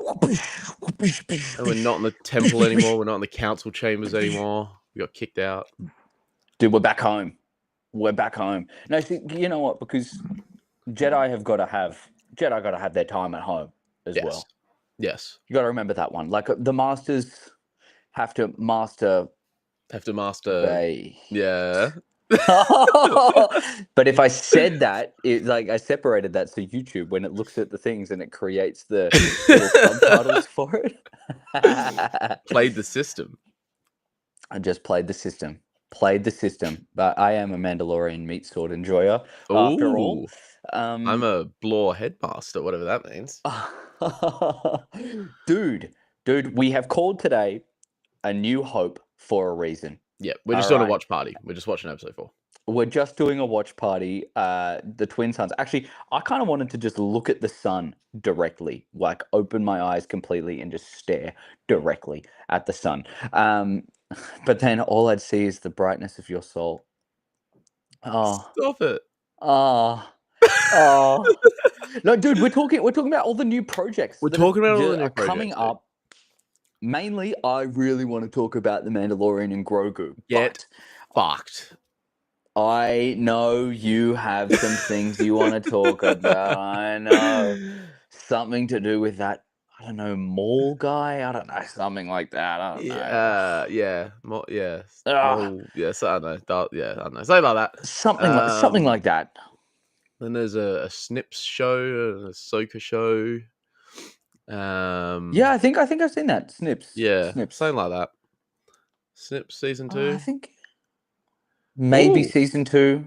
And we're not in the temple anymore. We're not in the council chambers anymore. We got kicked out. Dude, we're back home. We're back home. No, see, you know what? Because Jedi got to have their time at home as well. Yes. You got to remember that one. Like the masters have to master. Yeah. But if I said that, it's like I separated that so YouTube, when it looks at the things and it creates the little subtitles for it. Played the system. I just played the system. But I am a Mandalorian meat sword enjoyer after all. I'm a Blore headmaster, whatever that means. Dude, we have called today A New Hope for a reason. Yeah, we're just doing a watch party. We're just watching episode 4. We're just doing a watch party. The twin suns. Actually, I kind of wanted to just look at the sun directly, like open my eyes completely and just stare directly at the sun. But then all I'd see is the brightness of your soul. Oh, stop it. Oh. No, dude, we're talking about all the new projects. We're talking about all the new projects coming up. Mainly, I really want to talk about the Mandalorian and Grogu. Get fucked. I know you have some things you want to talk about. I know. Something to do with that, I don't know, mall guy? I don't know. Something like that. I don't know. Yeah. Yes. Yes, I know. I don't know. Something like that. Something like that. Then there's a Snips show, a Ahsoka show. Yeah, I think I've seen that. Snips. Yeah, Snips. something like that. Snips season 2. I think maybe season 2.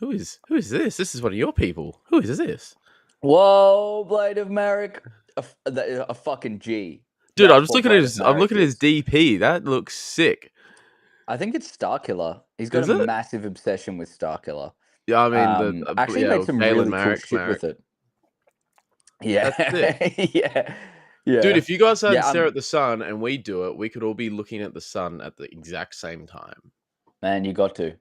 Who is this? This is one of your people. Who is this? Whoa, Blade of Merrick, a fucking G. Dude, I'm just looking at his. I'm looking at his DP. That looks sick. I think it's Starkiller. He's got a massive obsession with Starkiller. Yeah, I mean, actually made some really cool shit with it. Yeah, yeah. Dude, if you guys had to stare at the sun and we do it, we could all be looking at the sun at the exact same time. Man, you've got to.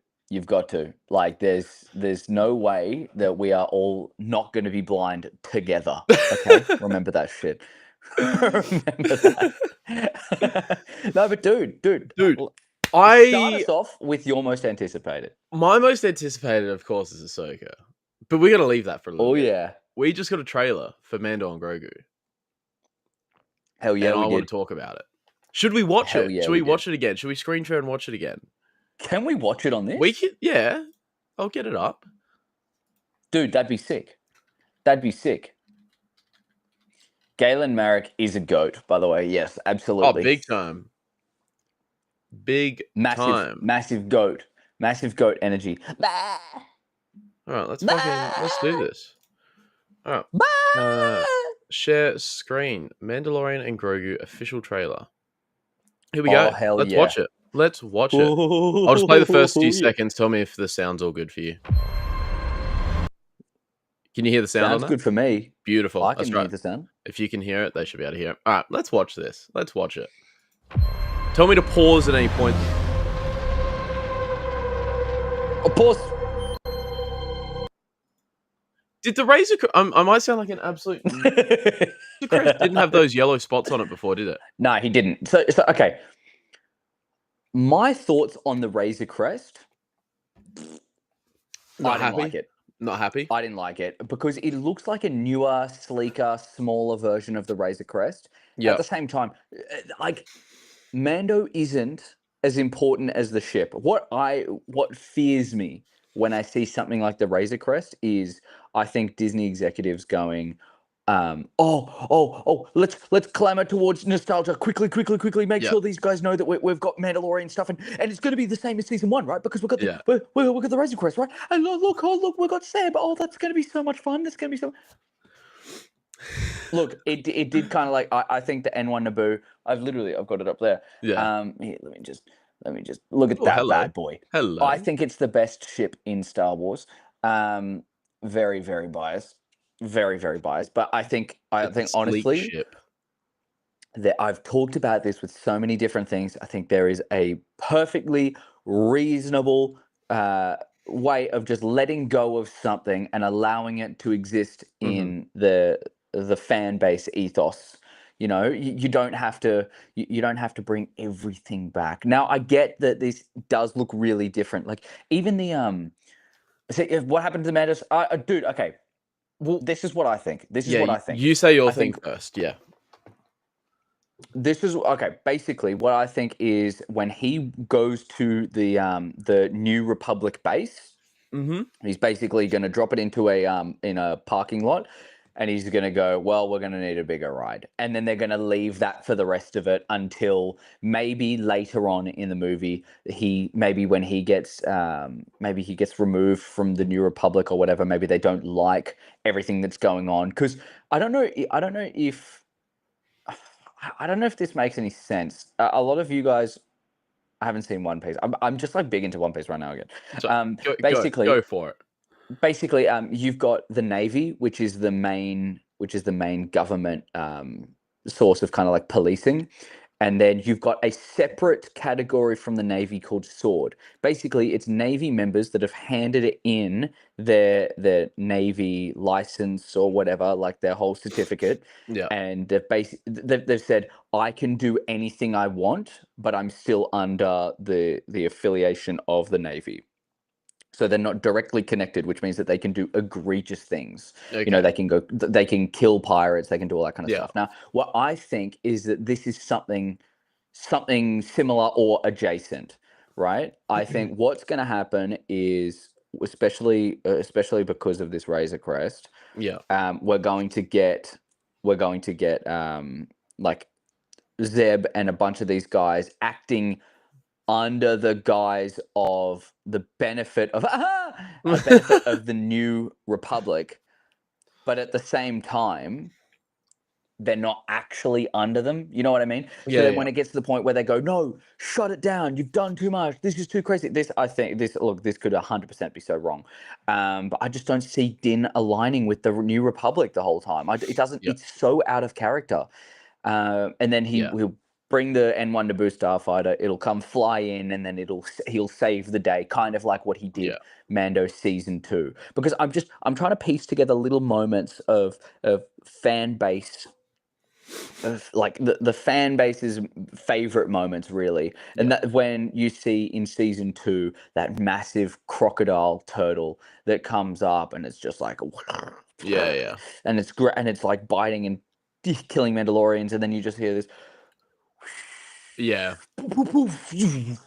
Like, there's no way that we are all not going to be blind together. Okay, remember that shit. Remember that. No, but dude. Start us off with your most anticipated. My most anticipated, of course, is Ahsoka. But we're going to leave that for a little bit. Oh, yeah. We just got a trailer for Mando and Grogu. Hell yeah, and I want to talk about it. Should we watch it? Should we watch it again? Should we screen share and watch it again? Can we watch it on this? We can, yeah. I'll get it up. Dude, that'd be sick. Galen Marek is a goat, by the way. Yes, absolutely. Oh, big time. Massive goat. Massive goat energy. All right, let's do this. All right. Share screen. Mandalorian and Grogu official trailer. Here we go. Let's watch it. I'll just play the first few seconds. Tell me if the sound's all good for you. Can you hear the sound? Sounds good for me. Beautiful. I can hear the sound. If you can hear it, they should be able to hear it. All right, let's watch this. Let's watch it. Tell me to pause at any point. Oh, pause. Did the Razor... I might sound like an absolute... The Crest didn't have those yellow spots on it before, did it? No, he didn't. So okay. My thoughts on the Razor Crest... Not happy? I didn't like it because it looks like a newer, sleeker, smaller version of the Razor Crest. At the same time, like, Mando isn't as important as the ship. What fears me when I see something like the Razor Crest is I think Disney executives going, let's clamor towards nostalgia quickly. Make sure these guys know that we've got Mandalorian stuff and it's going to be the same as season 1, right? Because we've got the Razor Crest, right? And look, we've got Sam. Oh, that's going to be so much fun. That's going to be so. Look, it did kind of like I think the N1 Naboo. I've got it up there. Yeah. Here, let me just look at that bad boy. Hello. I think it's the best ship in Star Wars. Very, very biased. Very, very biased. But I think honestly that I've talked about this with so many different things. I think there is a perfectly reasonable way of just letting go of something and allowing it to exist in the fan base ethos You know, you don't have to you don't have to bring everything back. Now, I get that this does look really different. Like even the see what happened to the Mandos? Dude, okay. Well, this is what I think. This is yeah, what I think. you say your I thing think first. Yeah. this is okay. Basically, what I think is when he goes to the New Republic base, Mm-hmm. he's basically going to drop it into a in a parking lot, and he's going to go, well, we're going to need a bigger ride, and then they're going to leave that for the rest of it until maybe later on in the movie, maybe when he gets maybe he gets removed from the New Republic or whatever. Maybe they don't like everything that's going on because I don't know. I don't know if this makes any sense. A lot of you guys haven't seen One Piece. I'm just like big into One Piece right now again. So Basically, go for it. you've got the Navy, which is the main government source of kind of like policing. And then you've got a separate category from the Navy called Sword. Basically, it's Navy members that have handed in their Navy license or whatever, like their whole certificate. Yeah. And they've said, I can do anything I want, but I'm still under the affiliation of the Navy. So they're not directly connected, which means that they can do egregious things. Okay. You know, they can kill pirates, they can do all that kind of Yeah. stuff. Now, what I think is that this is something similar or adjacent, right? I think what's going to happen is, especially because of this Razor Crest, Yeah. we're going to get like Zeb and a bunch of these guys acting under the guise of the benefit of the New Republic, but at the same time, they're not actually under them. You know what I mean? Yeah, So then yeah. when it gets to the point where they go, no, shut it down. You've done too much. This is too crazy. This could 100% be so wrong. But I just don't see Din aligning with the New Republic the whole time. It's so out of character. And then he'll bring the N1 Naboo starfighter. It'll come fly in, and then he'll save the day, kind of like what he did Mando season 2. Because I'm trying to piece together little moments of fan base, of like the fan base's favorite moments, really. And that when you see in season 2 that massive crocodile turtle that comes up, and it's just like yeah, and it's great, and it's like biting and killing Mandalorians, and then you just hear this yeah. You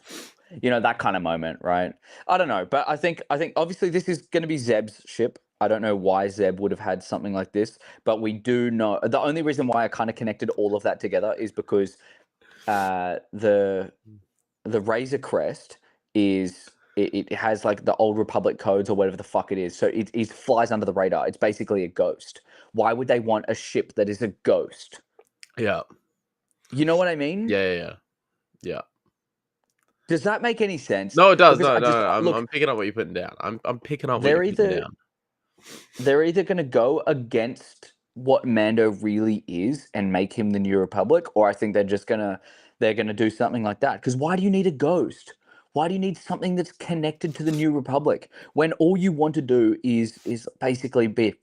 know, that kind of moment, right? I don't know, but I think obviously this is going to be Zeb's ship. I don't know why Zeb would have had something like this, but we do know the only reason why I kind of connected all of that together is because the Razor Crest is it has like the old Republic codes or whatever the fuck it is, so it flies under the radar. It's basically a ghost. Why would they want a ship that is a ghost? Yeah. You know what I mean? Yeah. Does that make any sense? No, it does. Because No. I'm picking up what you're putting down. I'm picking up what they're you're putting down. they're either going to go against what Mando really is and make him the New Republic, or I think they're going to do something like that. Because why do you need a ghost? Why do you need something that's connected to the New Republic when all you want to do is basically be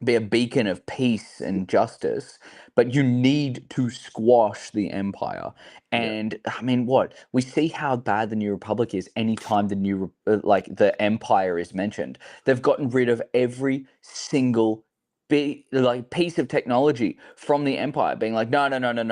a beacon of peace and justice, but you need to squash the Empire? And I mean, what we see how bad the New Republic is anytime the Empire is mentioned. They've gotten rid of every single piece of technology from the Empire, being like, no,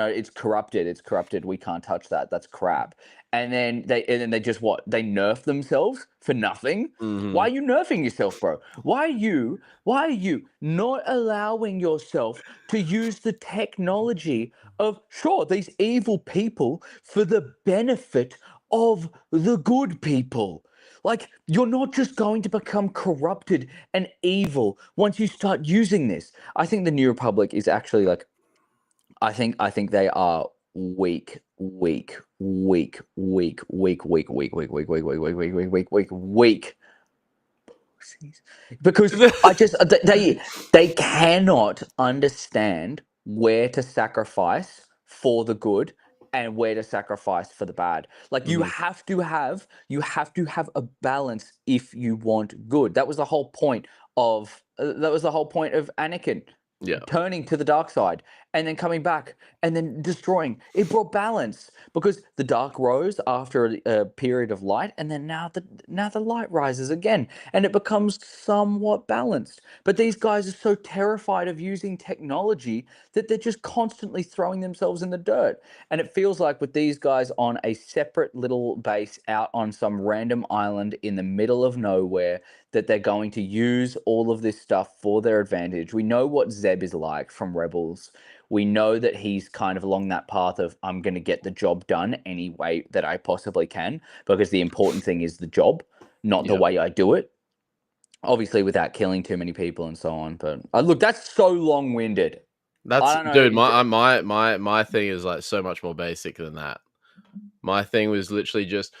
it's corrupted, we can't touch that, that's crap. And then they just they nerf themselves for nothing. Why are you nerfing yourself, bro? Why are you not allowing yourself to use the technology of these evil people for the benefit of the good people? Like, you're not just going to become corrupted and evil once you start using this. I think the New Republic is actually like, I think they are weak, because they cannot understand where to sacrifice for the good and where to sacrifice for the bad. Like, you have to have a balance if you want good. That was the whole point of Anakin turning to the dark side. and then coming back and then destroying. It brought balance because the dark rose after a period of light, and then now the light rises again, and it becomes somewhat balanced. But these guys are so terrified of using technology that they're just constantly throwing themselves in the dirt. And it feels like with these guys on a separate little base out on some random island in the middle of nowhere, that they're going to use all of this stuff for their advantage. We know what Zeb is like from Rebels. We know that he's kind of along that path of, I'm going to get the job done any way that I possibly can, because the important thing is the job, not the way I do it. Obviously, without killing too many people and so on. But look, that's so long-winded. That's, dude. My thing is like so much more basic than that. My thing was literally just,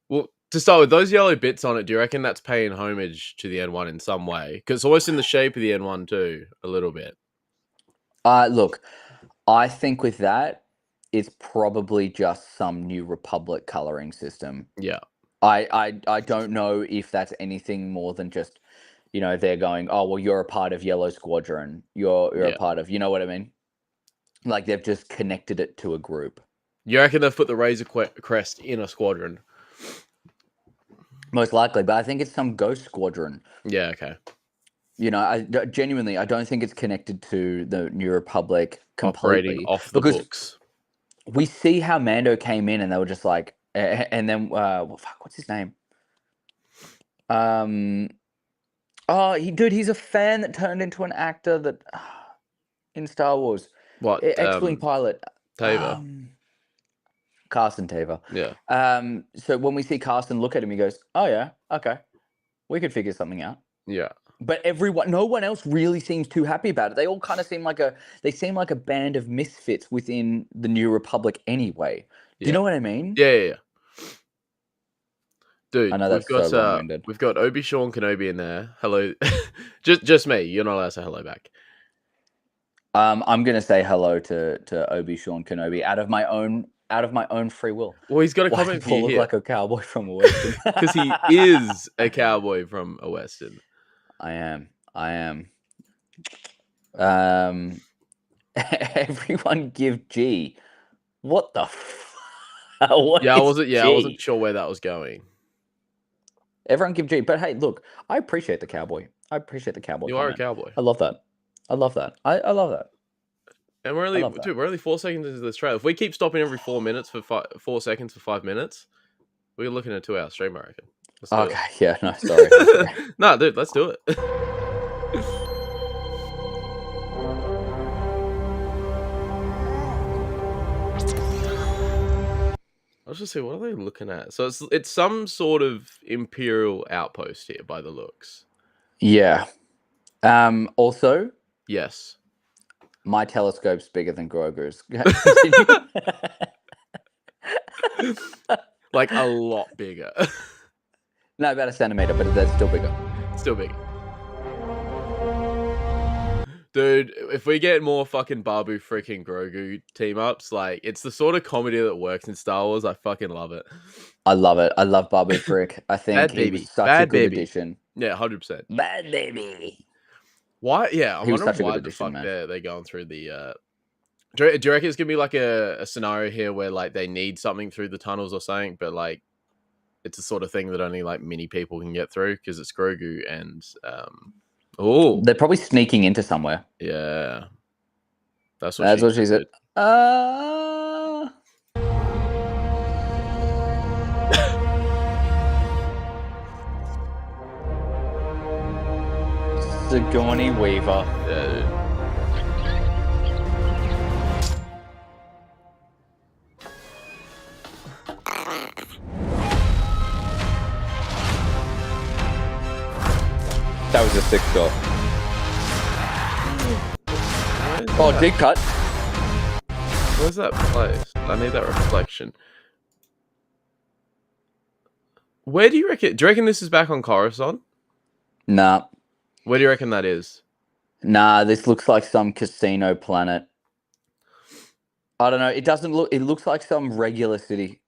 well, to start with, those yellow bits on it, do you reckon that's paying homage to the N1 in some way? Because it's almost in the shape of the N1 too, a little bit. Look, I think with that, it's probably just some New Republic coloring system. Yeah. I don't know if that's anything more than just, they're going, oh, well, you're a part of Yellow Squadron. You're a part of, you know what I mean? Like they've just connected it to a group. You reckon they've put the Razor Crest in a squadron? Most likely, but I think it's some ghost squadron. Yeah, okay. I genuinely, I don't think it's connected to the New Republic completely. Operating off the books. We see how Mando came in and they were just like, and then, what's his name? He's a fan that turned into an actor that in Star Wars. What? X-Wing pilot. Teva. Carson Teva. Yeah. So when we see Carson look at him, he goes, oh yeah, okay. We could figure something out. Yeah. But no one else really seems too happy about it. They all kind of seem like a band of misfits within the New Republic anyway. Do you know what I mean? Yeah. Dude, I know that's so long-winded. We've got Obi-Wan Kenobi in there. Hello. just me. You're not allowed to say hello back. I'm gonna say hello to Obi-Wan Kenobi out of my own free will. Well, he's got a comment for you look here. like a cowboy from a Western. Because he is a cowboy from a Western. I am. Everyone give G. What the I wasn't sure where that was going. Everyone give G. But hey, look, I appreciate the cowboy. You are a cowboy. I love that. I love that. And we're only 4 seconds into this trailer. If we keep stopping every 4 minutes for 4 seconds for 5 minutes, we're looking at a 2-hour stream, I reckon. Okay, yeah, no, sorry. No, dude, let's do it. Let's just see, what are they looking at? So it's some sort of Imperial outpost here by the looks. Yeah. Also, yes. My telescope's bigger than Grogu's. Like a lot bigger. No, about a centimeter, but that's still bigger. Still big. Dude, if we get more fucking Babu freaking Grogu team ups, like, it's the sort of comedy that works in Star Wars. I fucking love it. I love it. I love Babu Frick. I think he was such a good addition. Yeah, 100%. Bad baby. Why? Yeah, I'm wondering why the fuck they're going through the... Do you reckon it's going to be like a scenario here where, like, they need something through the tunnels or something, but, like, it's the sort of thing that only, like, many people can get through because it's Grogu and... Oh, they're probably sneaking into somewhere. Yeah, that's what she said. Sigourney Weaver. Yeah. That was a sick shot. Oh, deep cut. Where's that place? I need that reflection. Where do you reckon? Do you reckon this is back on Coruscant? Nah. Where do you reckon that is? Nah, this looks like some casino planet. I don't know. It doesn't look. It looks like some regular city.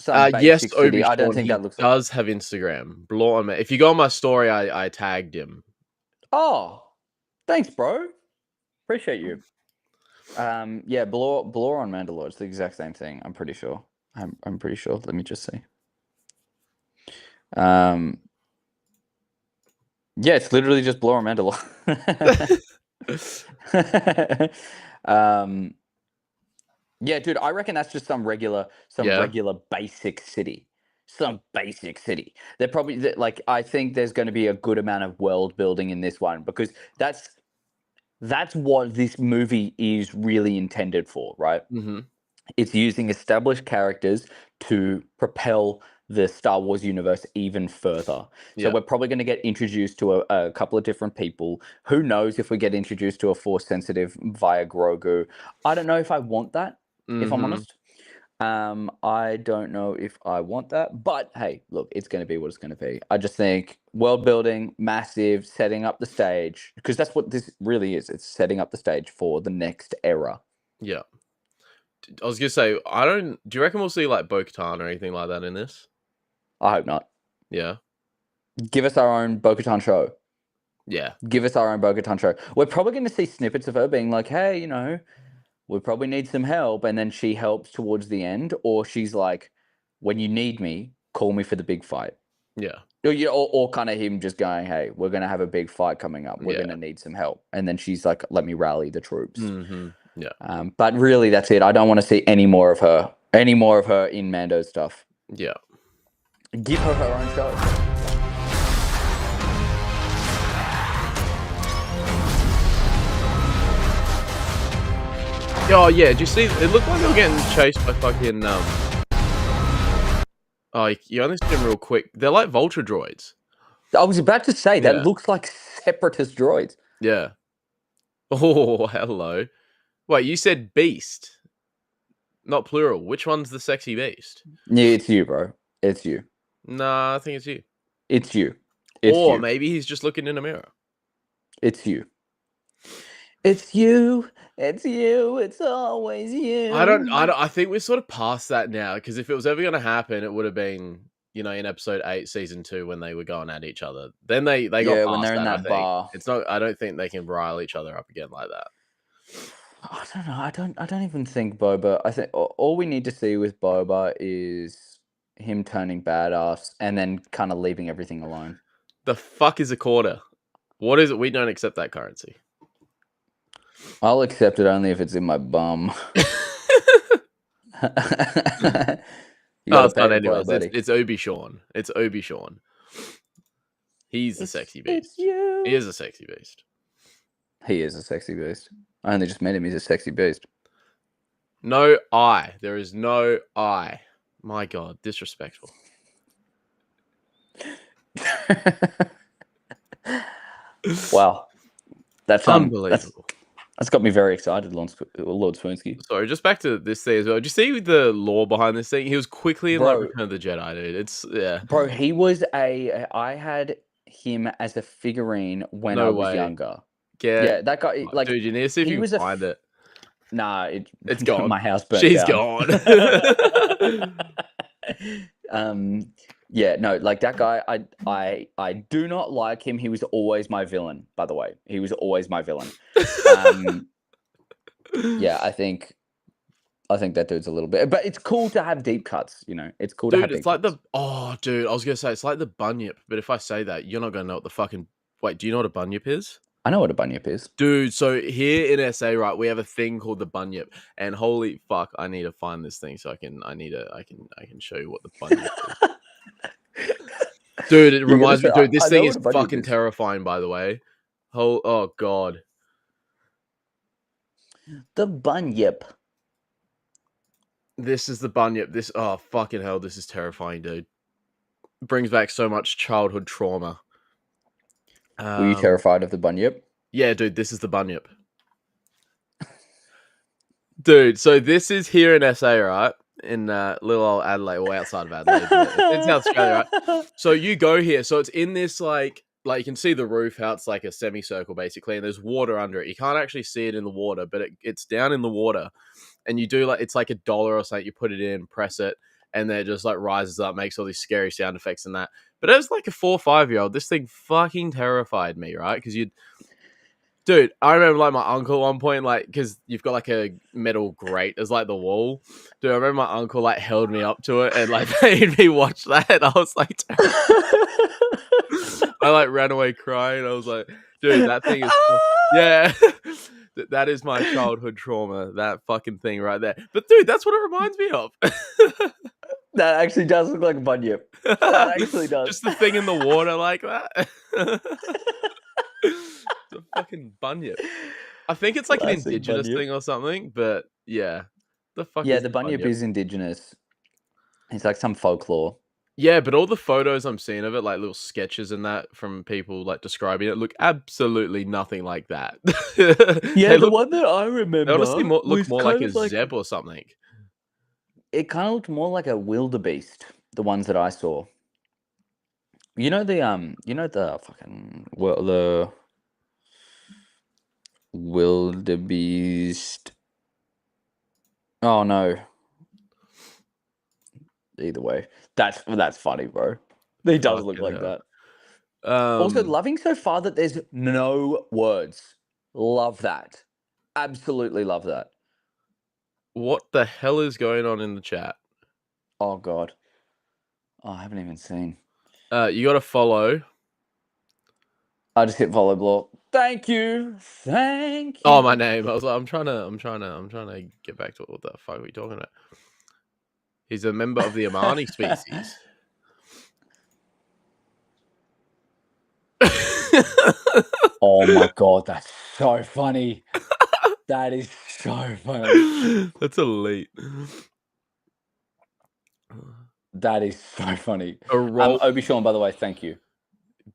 Yes, Obi-Wan, I don't think that looks. Does have Instagram. Blow on me. If you go on my story, I tagged him. Oh, thanks, bro. Appreciate you. Yeah, Blore on Mandalore. It's the exact same thing. I'm pretty sure. I'm pretty sure. Let me just see. Yeah, it's literally just Blore on Mandalore. Yeah, dude, I reckon that's just some regular basic city. Some basic city. They're probably like, I think there's going to be a good amount of world building in this one because that's what this movie is really intended for, right? Mm-hmm. It's using established characters to propel the Star Wars universe even further. So we're probably going to get introduced to a couple of different people. Who knows if we get introduced to a Force sensitive via Grogu? I don't know if I want that, if I'm honest. I don't know if I want that, but hey, look, it's going to be what it's going to be. I just think world building, massive, setting up the stage, because that's what this really is. It's setting up the stage for the next era. Yeah. I was gonna say, do you reckon we'll see like Bo-Katan or anything like that in this? I hope not. Yeah. Give us our own Bo-Katan show. Yeah. Give us our own Bo-Katan show. We're probably going to see snippets of her being like, hey, we probably need some help. And then she helps towards the end. Or she's like, when you need me, call me for the big fight. Yeah. Or kind of him just going, hey, we're going to have a big fight coming up. We're going to need some help. And then she's like, let me rally the troops. Mm-hmm. Yeah. But really, that's it. I don't want to see any more of her in Mando stuff. Yeah. Give her her own show. Oh yeah, did you see? It looked like they were getting chased by fucking Oh, you only see them real quick. They're like vulture droids. I was about to say that looks like separatist droids. Yeah. Oh, hello. Wait, you said beast, not plural. Which one's the sexy beast? Yeah, it's you, bro. It's you. Nah, I think it's you. It's you. Or maybe he's just looking in a mirror. It's you. It's you. It's you. It's always you. I think we're sort of past that now, because if it was ever going to happen, it would have been, in episode 8, season 2, when they were going at each other. Then they got past when they're in that bar. It's not. I don't think they can rile each other up again like that. I don't know. I don't even think Boba. I think all we need to see with Boba is him turning badass and then kind of leaving everything alone. The fuck is a quarter? What is it? We don't accept that currency. I'll accept it only if it's in my bum. It's not anyone. It's Obi-Sean. It's Obi-Sean. He's the sexy beast. He is a sexy beast. He is a sexy beast. I only just met him. He's a sexy beast. No I. There is no I. My God, disrespectful. Wow. That's unbelievable. That's got me very excited, Lord Swoonsky. Sorry, just back to this thing as well. Did you see the lore behind this thing? He was quickly in like Return of the Jedi, dude. Bro, he was I had him as a figurine when I was younger. Yeah, that guy. Like, dude, you need to see if you can find it. Nah, it's gone. My house burnt She's down. Gone. Yeah, no, like that guy. I do not like him. He was always my villain. By the way, he was always my villain. Yeah, I think that dude's a little bit, but it's cool to have deep cuts. It's cool to have. It's like cuts. Dude, I was gonna say it's like the bunyip, but if I say that, you're not gonna know what the fucking. Wait, do you know what a bunyip is? I know what a bunyip is. Dude, so here in SA, right, we have a thing called the bunyip, and holy fuck, I need to find this thing so I can show you what the bunyip is. Dude, it reminds me, dude, this thing is fucking terrifying, by the way. Oh God. The bunyip. This is the bunyip. Oh fucking hell, this is terrifying, dude. It brings back so much childhood trauma. Were you terrified of the bunyip? Yeah, dude, this is the bunyip. Dude, so this is here in SA, right? In little old Adelaide, or outside of Adelaide. It's South Australia, right? So you go here. So it's in this like you can see the roof, how it's like a semicircle basically, and there's water under it. You can't actually see it in the water, but it's down in the water. And you do it's like $1 or something. You put it in, press it, and then it just like rises up, makes all these scary sound effects and that. But as like a 4 or 5 year old, this thing fucking terrified me, right? Because dude, Dude, I remember like my uncle at one point, like, because you've got like a metal grate as like the wall. Dude, I remember my uncle like held me up to it and like made me watch that. And I was like, I like ran away crying. I was like, dude, that thing is, yeah, that is my childhood trauma. That fucking thing right there. But dude, that's what it reminds me of. That actually does look like a bunyip. That actually does. Just the thing in the water like that. The fucking bunyip. I think it's like Classic an indigenous bunyip. thing or something, but yeah. The fuck Yeah, is the bunyip is indigenous. It's like some folklore. Yeah, but all the photos I'm seeing of it, like little sketches and that from people like describing it, look absolutely nothing like that. Yeah, the one that I remember, they honestly look more like a like zeb or something. It kind of looked more like a wildebeest. The ones that I saw. You know the fucking the wildebeest. Oh no. Either way, that's funny, bro. He does look like that. Also, loving so far that there's no words. Love that. Absolutely love that. What the hell is going on in the chat? Oh god. Oh, I haven't even seen. You got to follow. I just hit follow block. Thank you. Oh, my name. I was like, I'm trying to get back to what the fuck are we talking about? He's a member of the Amani species. Oh my god, that's so funny. That is so funny. That's elite. That is so funny. Obi Sean, by the way, thank you.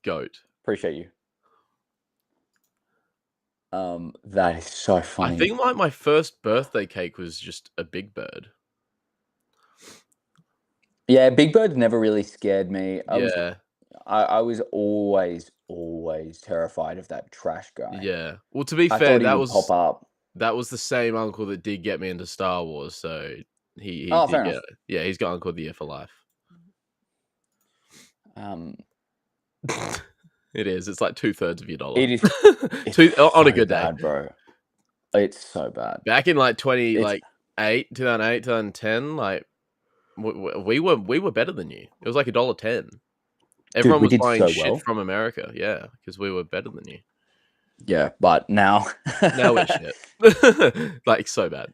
Goat. Appreciate you. That is so funny. I think like my first birthday cake was just a Big Bird. Yeah, Big Bird never really scared me. I was always terrified of that trash guy. Yeah. Well, to be fair, that was pop up. That was the same uncle that did get me into Star Wars, so he fair did enough. Yeah, he's got Uncle of the Year for life. It is. It's like 2/3 of your dollar. It is. On a good day, bro. It's so bad. Back in like 2008, 2010, like we were better than you. It was like $1.10. Everyone was buying shit from America, yeah, because we were better than you. Yeah, but now we're shit. Like so bad.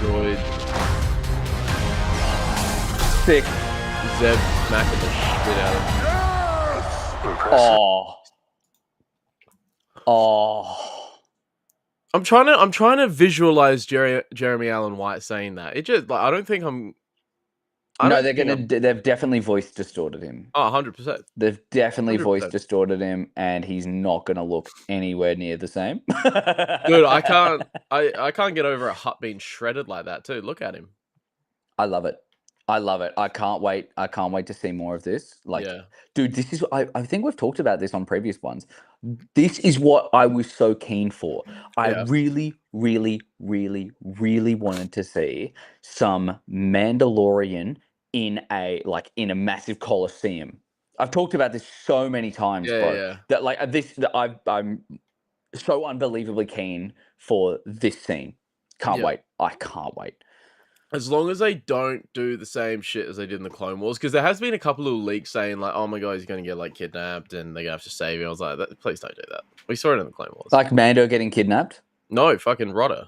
Droid. Sick. Zeb smacking the shit out of him. Oh. I'm trying to visualize Jeremy Allen White saying that. It just like I don't think I'm. They've definitely voice distorted him. Oh, 100%. They've definitely voice distorted him, and he's not gonna look anywhere near the same. Dude, I can't get over a Hutt being shredded like that too. Look at him. I love it. I can't wait. I can't wait to see more of this. Like, dude, this is. I think we've talked about this on previous ones. This is what I was so keen for. I really, really, really, really wanted to see some Mandalorian in a massive coliseum. I've talked about this so many times, bro. That like I'm so unbelievably keen for this scene. Can't wait. I can't wait. As long as they don't do the same shit as they did in the Clone Wars, because there has been a couple of leaks saying like, "Oh my god, he's going to get like kidnapped and they're going to have to save him." I was like, "Please don't do that." We saw it in the Clone Wars. Like Mando getting kidnapped? No, fucking Rodder.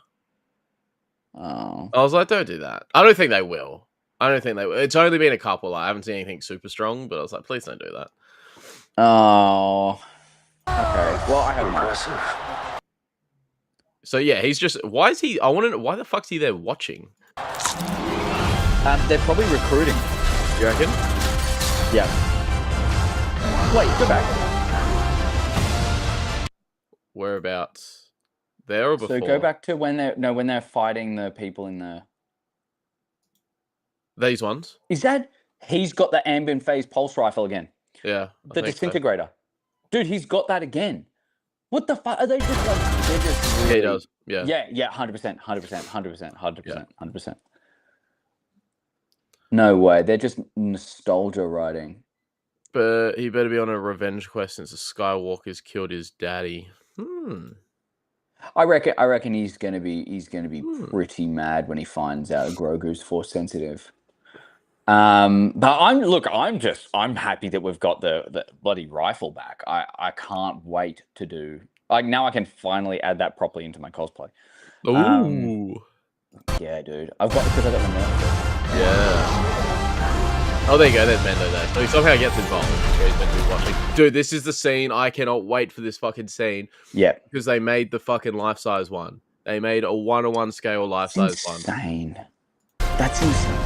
Oh. I was like, "Don't do that." I don't think they will. It's only been a couple. Like, I haven't seen anything super strong, but I was like, "Please don't do that." Oh. Okay. Well, I have impressive. So yeah, he's just. Why is he? I want to know why the fuck's he there watching? They're probably recruiting. You reckon? Yeah. Wait, go back. Whereabouts? There or before? So go back to when they're fighting the people in the. These ones. Is that he's got the ambient phase pulse rifle again? Yeah. The disintegrator. So. Dude, he's got that again. What the fuck? Are they just like? They're just. Really... Yeah, he does. Yeah. Yeah. 100%. No way. They're just nostalgia writing. But he better be on a revenge quest since the Skywalker's killed his daddy. I reckon he's gonna be pretty mad when he finds out Grogu's Force sensitive. But I'm happy that we've got the bloody rifle back. I can't wait to do, like, now I can finally add that properly into my cosplay. Ooh. Yeah, dude. Because I got the nerf. Yeah. Oh, there you go. There's Mando there. So he somehow gets involved. Where he's meant to be watching. Dude, this is the scene. I cannot wait for this fucking scene. Yeah. Because they made the fucking life-size one. They made a 1-to-1 scale life-size one. Insane. That's insane.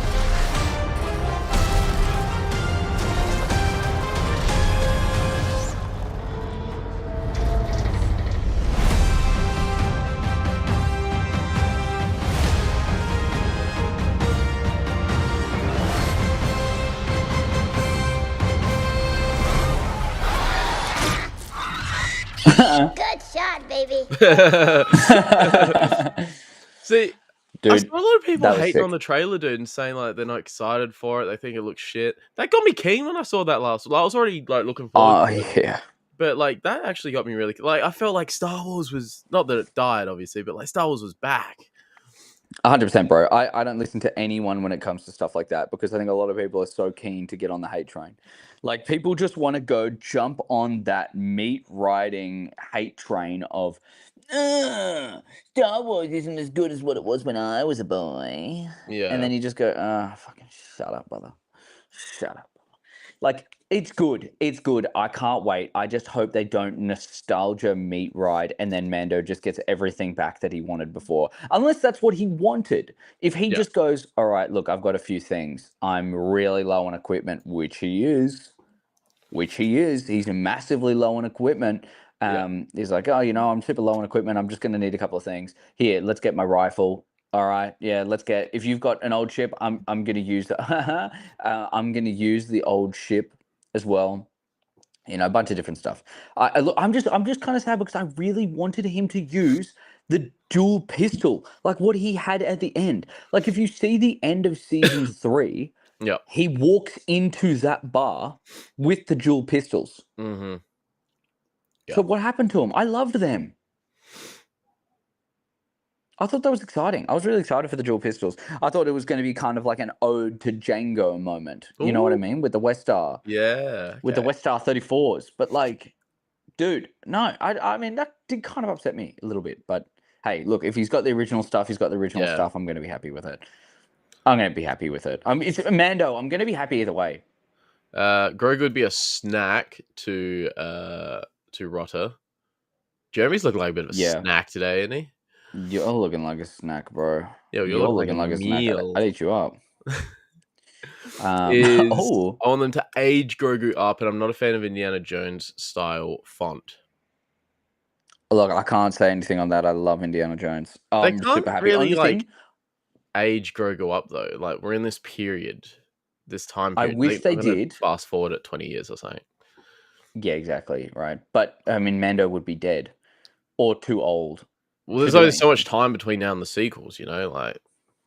Good shot, baby. See, dude, I saw a lot of people hating on the trailer, dude, and saying like they're not excited for it. They think it looks shit. That got me keen when I saw that last. I was already like looking forward. To it. Yeah. But like that actually got me really like. I felt like Star Wars was not that it died, obviously, but like Star Wars was back. 100%, bro. I don't listen to anyone when it comes to stuff like that because I think a lot of people are so keen to get on the hate train. Like, people just want to go jump on that meat riding hate train of Star Wars isn't as good as what it was when I was a boy. Yeah. And then you just go, fucking shut up, brother. Shut up. Like, it's good. It's good. I can't wait. I just hope they don't nostalgia meat ride and then Mando just gets everything back that he wanted before. Unless that's what he wanted. If he just goes, all right, look, I've got a few things. I'm really low on equipment, which he is. He's massively low on equipment. He's like, oh, I'm super low on equipment. I'm just going to need a couple of things. Here, let's get my rifle. All right, yeah, if you've got an old ship, I'm going to use the I'm going to use the old ship as well. A bunch of different stuff. I'm just kind of sad because I really wanted him to use the dual pistol, like what he had at the end. Like, if you see the end of season 3, he walks into that bar with the dual pistols. Mm-hmm. So what happened to him? I loved them. I thought that was exciting. I was really excited for the dual pistols. I thought it was going to be kind of like an ode to Django moment. You know what I mean? With the West Star. Yeah. Okay. With the West Star 34s. But like, dude, no. I mean, that did kind of upset me a little bit. But hey, look, if he's got the original stuff, he's got the original stuff. I'm going to be happy with it. It's Mando. I'm going to be happy either way. Grogu would be a snack to Rotter. Jeremy's looking like a bit of a snack today, isn't he? You're looking like a snack, bro. Yeah, you're looking like a meal. I'd eat you up. I want them to age Grogu up, and I'm not a fan of Indiana Jones style font. Look, I can't say anything on that. I love Indiana Jones. I'm super happy. Really age Grogu up though. Like, we're in this period, this time period. I wish they did. Fast forward at 20 years or something. Yeah, exactly. Right, but I mean, Mando would be dead or too old. Well, there's only so much time between now and the sequels, like.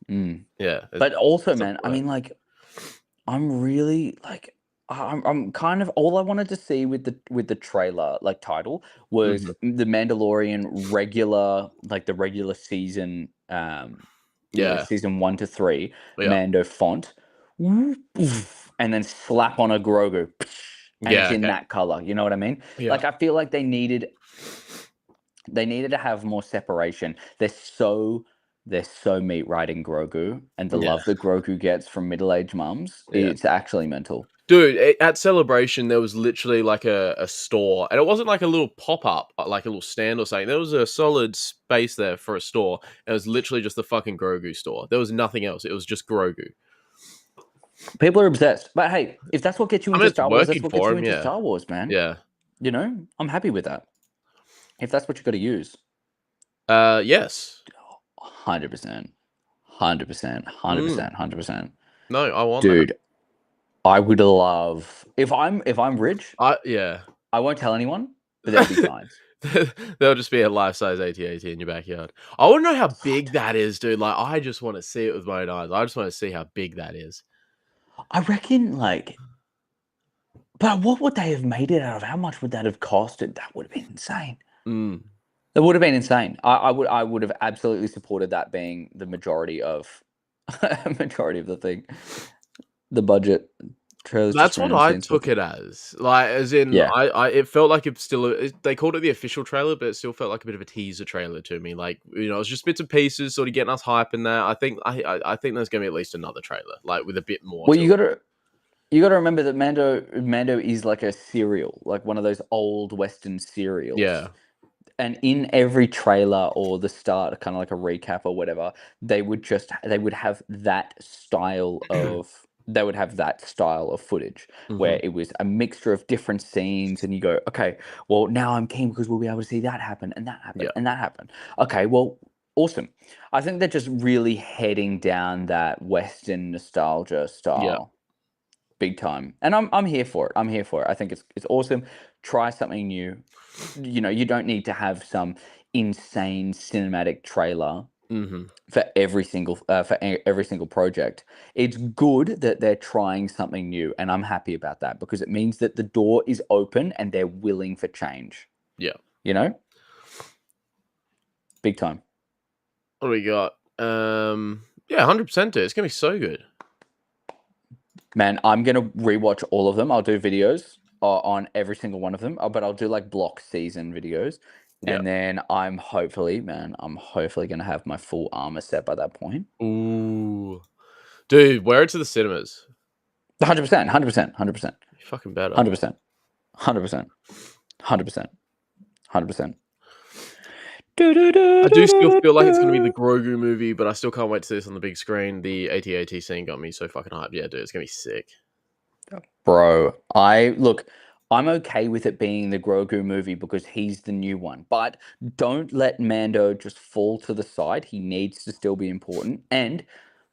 Yeah. But also, man, I mean, like, I'm really like, I'm kind of, all I wanted to see with the trailer, like, title was the Mandalorian regular, like the regular season, season 1 to 3, Mando font, and then slap on a Grogu, and it's in that color. You know what I mean? Yeah. Like, I feel like they needed to have more separation. They're so meat riding Grogu, and the love that Grogu gets from middle-aged mums, it's actually mental. Dude, at Celebration, there was literally like a store, and it wasn't like a little pop-up, like a little stand or something. There was a solid space there for a store, and it was literally just the fucking Grogu store. There was nothing else. It was just Grogu. People are obsessed. But hey, if that's what gets you into Star Wars, that's what gets you into Star Wars, man. Yeah. I'm happy with that. If that's what you got to use. Yes. 100%. 100%. No, I want Dude, that. I would love, if I'm rich, I won't tell anyone, but there'll be signs. There'll just be a life-size AT-AT in your backyard. I want to know how big that is, dude. Like, I just want to see it with my own eyes. I just want to see how big that is. I reckon, like, But what would they have made it out of? How much would that have costed? That would have been insane. Mm. That would have been insane. I would have absolutely supported that being the majority of the thing. The budget. Trailers That's just what random I scenes. took it as. Like, as in, Yeah. it felt like it's still. They called it the official trailer, but it still felt like a bit of a teaser trailer to me. Like, you know, it was just bits and pieces, sort of getting us hype in there. I think there's going to be at least another trailer, like with a bit more. Well, you gotta remember that Mando is like a serial, like one of those old Western serials. Yeah. And in every trailer or the start, kind of like a recap or whatever, they would have that style of footage where it was a mixture of different scenes, and you go, okay, well now I'm keen because we'll be able to see that happen and that happen and that happen. Okay, well, awesome. I think they're just really heading down that Western nostalgia style. Big time. And I'm here for it. I think it's awesome. Try something new. You know, you don't need to have some insane cinematic trailer for every single project. It's good that they're trying something new, and I'm happy about that because it means that the door is open and they're willing for change. Yeah. You know? Big time. What do we got? Yeah, 100%. It's gonna be so good. Man, I'm gonna rewatch all of them. I'll do videos on every single one of them, but I'll do like block season videos, and then I'm hopefully gonna have my full armor set by that point. Ooh, dude, wear it to the cinemas. 100%, 100%, 100%. You fucking better. 100%, 100%, 100%, 100%. I do still feel like it's going to be the Grogu movie, but I still can't wait to see this on the big screen. The AT-AT scene got me so fucking hyped. Yeah, dude, it's going to be sick. Bro, I'm okay with it being the Grogu movie because he's the new one. But don't let Mando just fall to the side. He needs to still be important. And,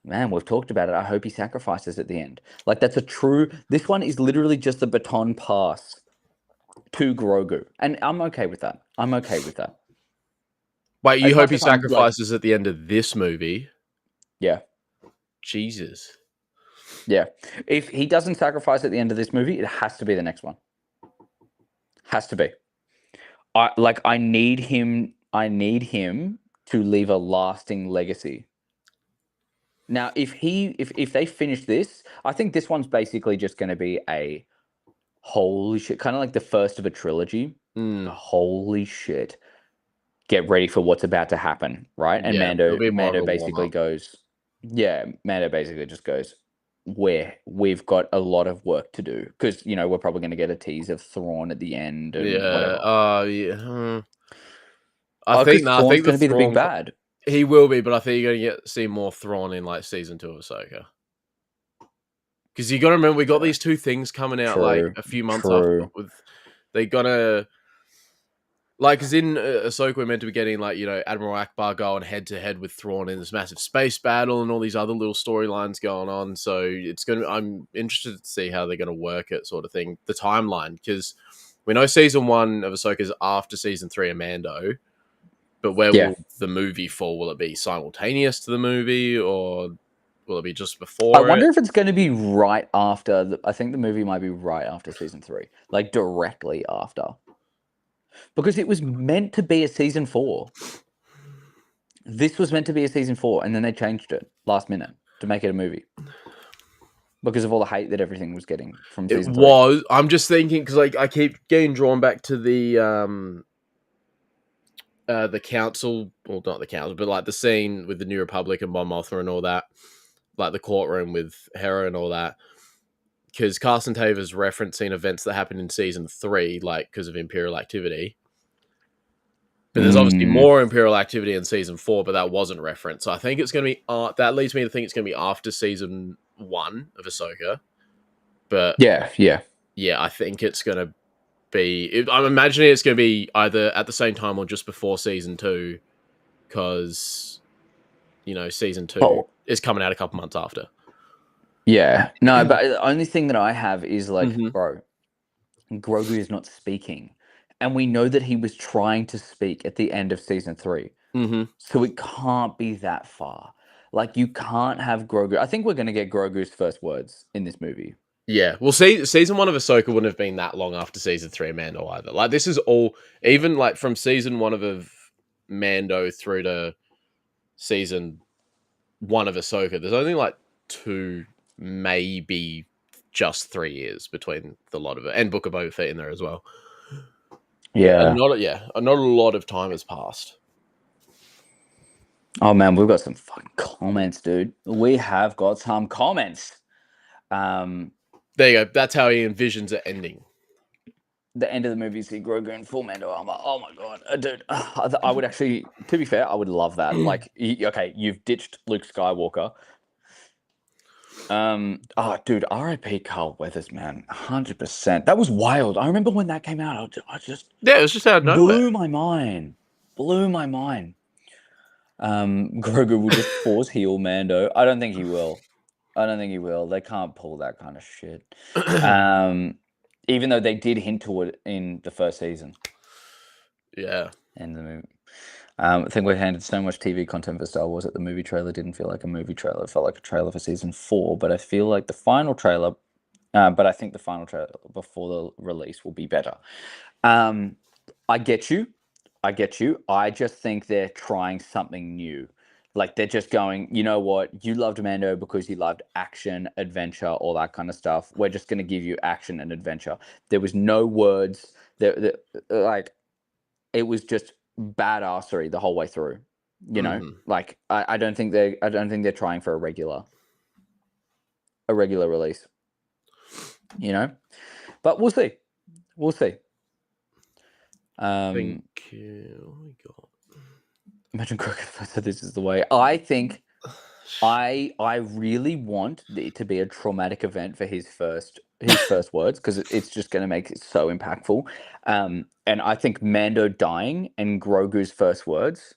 man, we've talked about it. I hope he sacrifices at the end. Like, this one is literally just the baton pass to Grogu. And I'm okay with that. Wait, you hope he sacrifices at the end of this movie? Yeah. Jesus. Yeah. If he doesn't sacrifice at the end of this movie, it has to be the next one. Has to be. I need him to leave a lasting legacy. Now, if they finish this, I think this one's basically just going to be a holy shit, kind of like the first of a trilogy. Holy shit. Get ready for what's about to happen, right? And Mando basically goes, Mando basically just goes, we've got a lot of work to do because, you know, we're probably going to get a tease of Thrawn at the end and whatever. I think Thrawn's going to be the big bad. He will be, but I think you're going to see more Thrawn in like season 2 of Ahsoka. Because you got to remember, we got these two things coming out like a few months after. They gonna. Like, because in Ahsoka, we're meant to be getting, like, you know, Admiral Akbar going head-to-head with Thrawn in this massive space battle and all these other little storylines going on. So it's going to... I'm interested to see how they're going to work it, sort of thing. The timeline, because we know season 1 of Ahsoka is after season 3 of Mando. But where will the movie fall? Will it be simultaneous to the movie, or will it be just before I wonder if it's going to be right after... I think the movie might be right after season 3. Like, directly after. Because it was meant to be a season 4. This was meant to be a season 4, and then they changed it last minute to make it a movie. Because of all the hate that everything was getting from season 3. It was. I'm just thinking, because like, I keep getting drawn back to the council, well, not the council, but like the scene with the New Republic and Mon Mothma and all that. Like the courtroom with Hera and all that. Because Carson Taver's referencing events that happened in season 3, like because of Imperial activity. But there's obviously more Imperial activity in season 4, but that wasn't referenced. So I think it's going to be... that leads me to think it's going to be after season 1 of Ahsoka. But yeah, I think it's going to be... I'm imagining it's going to be either at the same time or just before season 2, because, you know, season 2 is coming out a couple months after. Yeah. No, but the only thing that I have is like, bro, Grogu is not speaking. And we know that he was trying to speak at the end of season 3. So it can't be that far. Like, you can't have Grogu. I think we're going to get Grogu's first words in this movie. Yeah, well, see, season 1 of Ahsoka wouldn't have been that long after season 3 of Mando either. Like, this is all, even like from season 1 of Mando through to season 1 of Ahsoka, there's only like 2, maybe just 3 years between the lot of it, and Book of Boba Fett in there as well. Yeah, not a lot of time has passed. Oh man, we've got some fucking comments, dude. We have got some comments. There you go. That's how he envisions it ending. The end of the movie, see Grogu in full Mando armor. Oh my god, dude! I would actually, to be fair, I would love that. Like, okay, you've ditched Luke Skywalker. Dude, R.I.P. Carl Weathers, man, 100%. That was wild. I remember when that came out. I just it was just out of nowhere. Blew my mind. Grogu will just force heal Mando. I don't think he will. They can't pull that kind of shit. Even though they did hint to it in the first season. Yeah. And the movie. I think we handed so much TV content for Star Wars that the movie trailer didn't feel like a movie trailer. It felt like a trailer for season 4. But I feel like the final trailer, I think the final trailer before the release will be better. I get you. I just think they're trying something new. Like, they're just going, you know what? You loved Mando because you loved action, adventure, all that kind of stuff. We're just going to give you action and adventure. There was no words. Like, it was just badassery the whole way through. You know, like, I don't think they're trying for a regular release. You know, but we'll see. Thank you. Oh my god. Imagine Crooked said this is the way. I think I really want it to be a traumatic event for his first words, because it's just going to make it so impactful. And I think Mando dying and Grogu's first words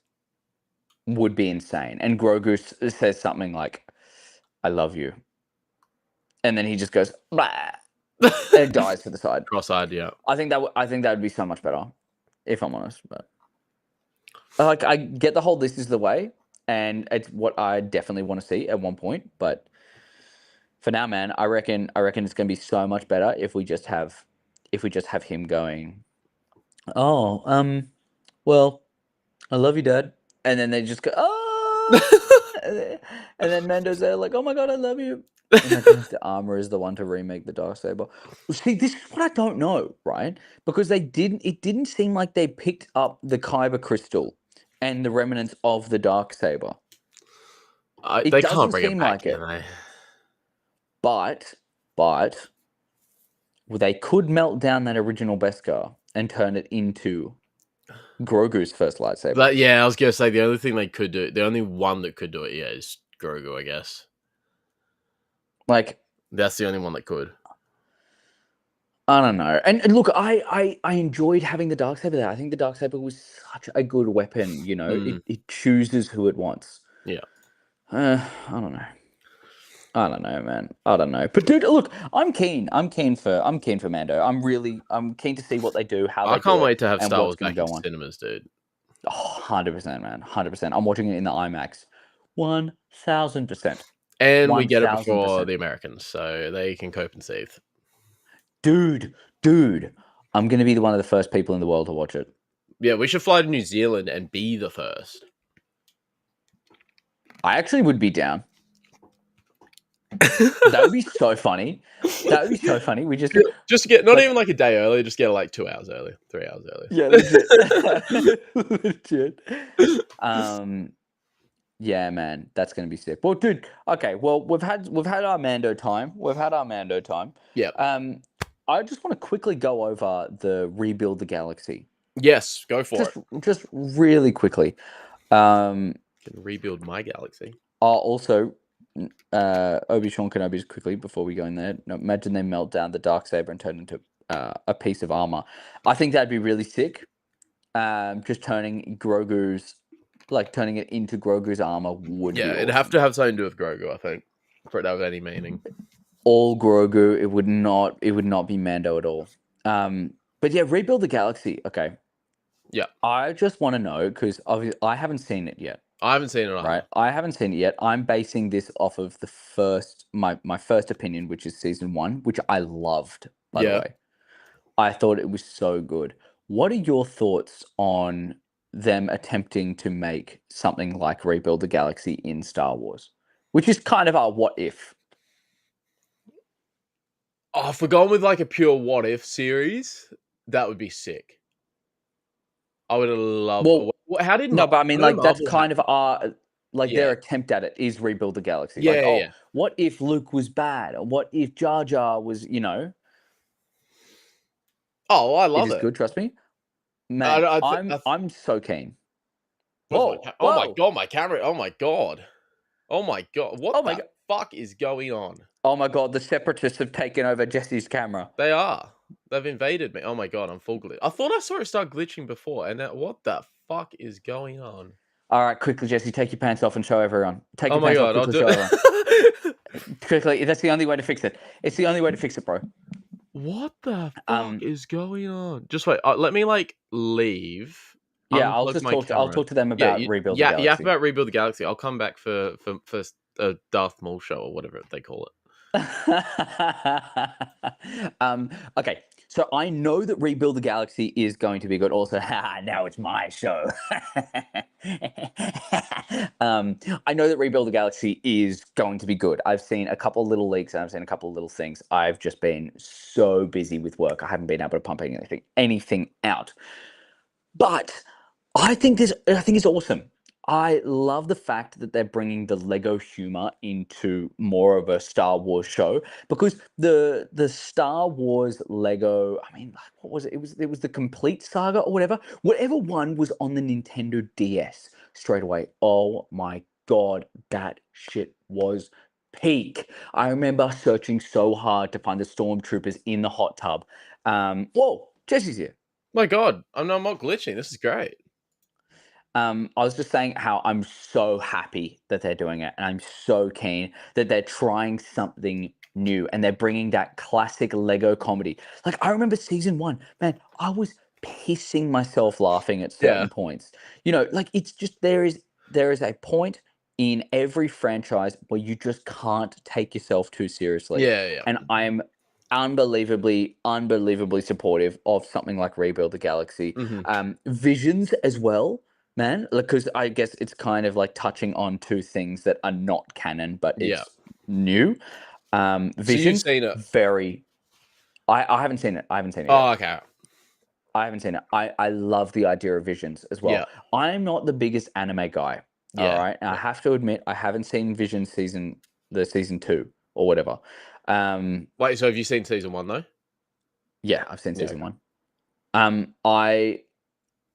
would be insane. And Grogu says something like, "I love you," and then he just goes, "Blah," and dies to the side. Cross-eyed, yeah. I think that would be so much better, if I'm honest. But like, I get the whole "this is the way," and it's what I definitely want to see at one point. But for now, man, I reckon it's going to be so much better if we just have him going, "Oh, well, I love you, Dad," and then they just go, "Oh," and then Mando's there like, "Oh my god, I love you." Imagine if the armor is the one to remake the Darksaber. See, this is what I don't know, right? Because it didn't seem like they picked up the Kyber crystal and the remnants of the Darksaber. They can't bring it back, can they? But they could melt down that original Beskar and turn it into Grogu's first lightsaber. But yeah, I was gonna say the only thing they could do, the only one that could do it, is Grogu, I guess. Like, that's the only one that could. I don't know. And look, I enjoyed having the Darksaber there. I think the Darksaber was such a good weapon. You know, it chooses who it wants. Yeah. I don't know, man. I don't know. But dude, look, I'm keen for Mando. I'm keen to see what they do, how they do it. I can't wait to have Star Wars back in on cinemas, dude. Oh, 100%, man. 100%. I'm watching it in the IMAX. 1000%. And we get it before the Americans, so they can cope and save. Dude, I'm going to be one of the first people in the world to watch it. Yeah, we should fly to New Zealand and be the first. I actually would be down. That would be so funny. We just get not even like a day early, just get like 2 hours early, 3 hours early. Yeah, legit. Yeah, man, that's gonna be sick. Well, dude, okay. Well, we've had our Mando time. Yeah. I just want to quickly go over the Rebuild the Galaxy. Yes, go for it. Just really quickly. Can rebuild my galaxy. Also, Obi-Wan Kenobi, just quickly before we go in there. Imagine they melt down the Darksaber and turn it into a piece of armor. I think that'd be really sick. Just turning it into Grogu's armor would be awesome. It'd have to have something to do with Grogu, I think, for it to have any meaning. All Grogu, it would not be Mando at all. But yeah, Rebuild the Galaxy. Okay. Yeah. I just want to know, because obviously I haven't seen it yet. I haven't seen it. Right, I haven't seen it yet. I'm basing this off of the first my first opinion, which is season 1, which I loved. By the way, I thought it was so good. What are your thoughts on them attempting to make something like Rebuild the Galaxy in Star Wars, which is kind of our what if? Oh, if we're going with like a pure what if series, that would be sick. I would have loved. Well, how did no? But I mean, like that's kind of our their attempt at it is Rebuild the Galaxy. What if Luke was bad? Or what if Jar Jar was? Oh, I love it. It is good. Trust me, man. I'm so keen. Oh my god, my camera! Oh my god! Oh my god! What the fuck is going on? Oh my god, the separatists have taken over Jesse's camera. They are. They've invaded me. Oh my god, I'm full glitch. I thought I saw it start glitching before, and now what the fuck is going on? All right, quickly, Jesse, take your pants off and show everyone. Take your pants off, quickly, show everyone. Quickly, that's the only way to fix it. It's the only way to fix it, bro. What the fuck is going on? Just wait. Let me leave. Yeah, I'll talk to them about Rebuild the Galaxy. Yeah, about Rebuild the Galaxy. I'll come back for a Darth Maul show or whatever they call it. Okay, so I know that Rebuild the Galaxy is going to be good. Also, now it's my show. I know that Rebuild the Galaxy is going to be good. I've seen a couple of little leaks and I've seen a couple of little things. I've just been so busy with work. I haven't been able to pump anything out. But I think it's awesome. I love the fact that they're bringing the Lego humor into more of a Star Wars show, because the Star Wars Lego, I mean, what was it? It was the Complete Saga or whatever. Whatever one was on the Nintendo DS straight away. Oh my god, that shit was peak. I remember searching so hard to find the stormtroopers in the hot tub. Whoa, Jesse's here. My god, I'm not glitching. This is great. I was just saying how I'm so happy that they're doing it, and I'm so keen that they're trying something new and they're bringing that classic Lego comedy. Like, I remember season 1, man, I was pissing myself laughing at certain points. It's just there is a point in every franchise where you just can't take yourself too seriously. And I'm unbelievably supportive of something like Rebuild the Galaxy. Visions as well. Man, because I guess it's kind of like touching on two things that are not canon, but it's new. Visions, so you've seen it? I haven't seen it. I haven't seen it yet. Oh, okay. I haven't seen it. I love the idea of Visions as well. I'm not the biggest anime guy. All right. And I have to admit, I haven't seen Visions season 2 or whatever. Wait, so have you seen season 1 though? Yeah, I've seen season 1.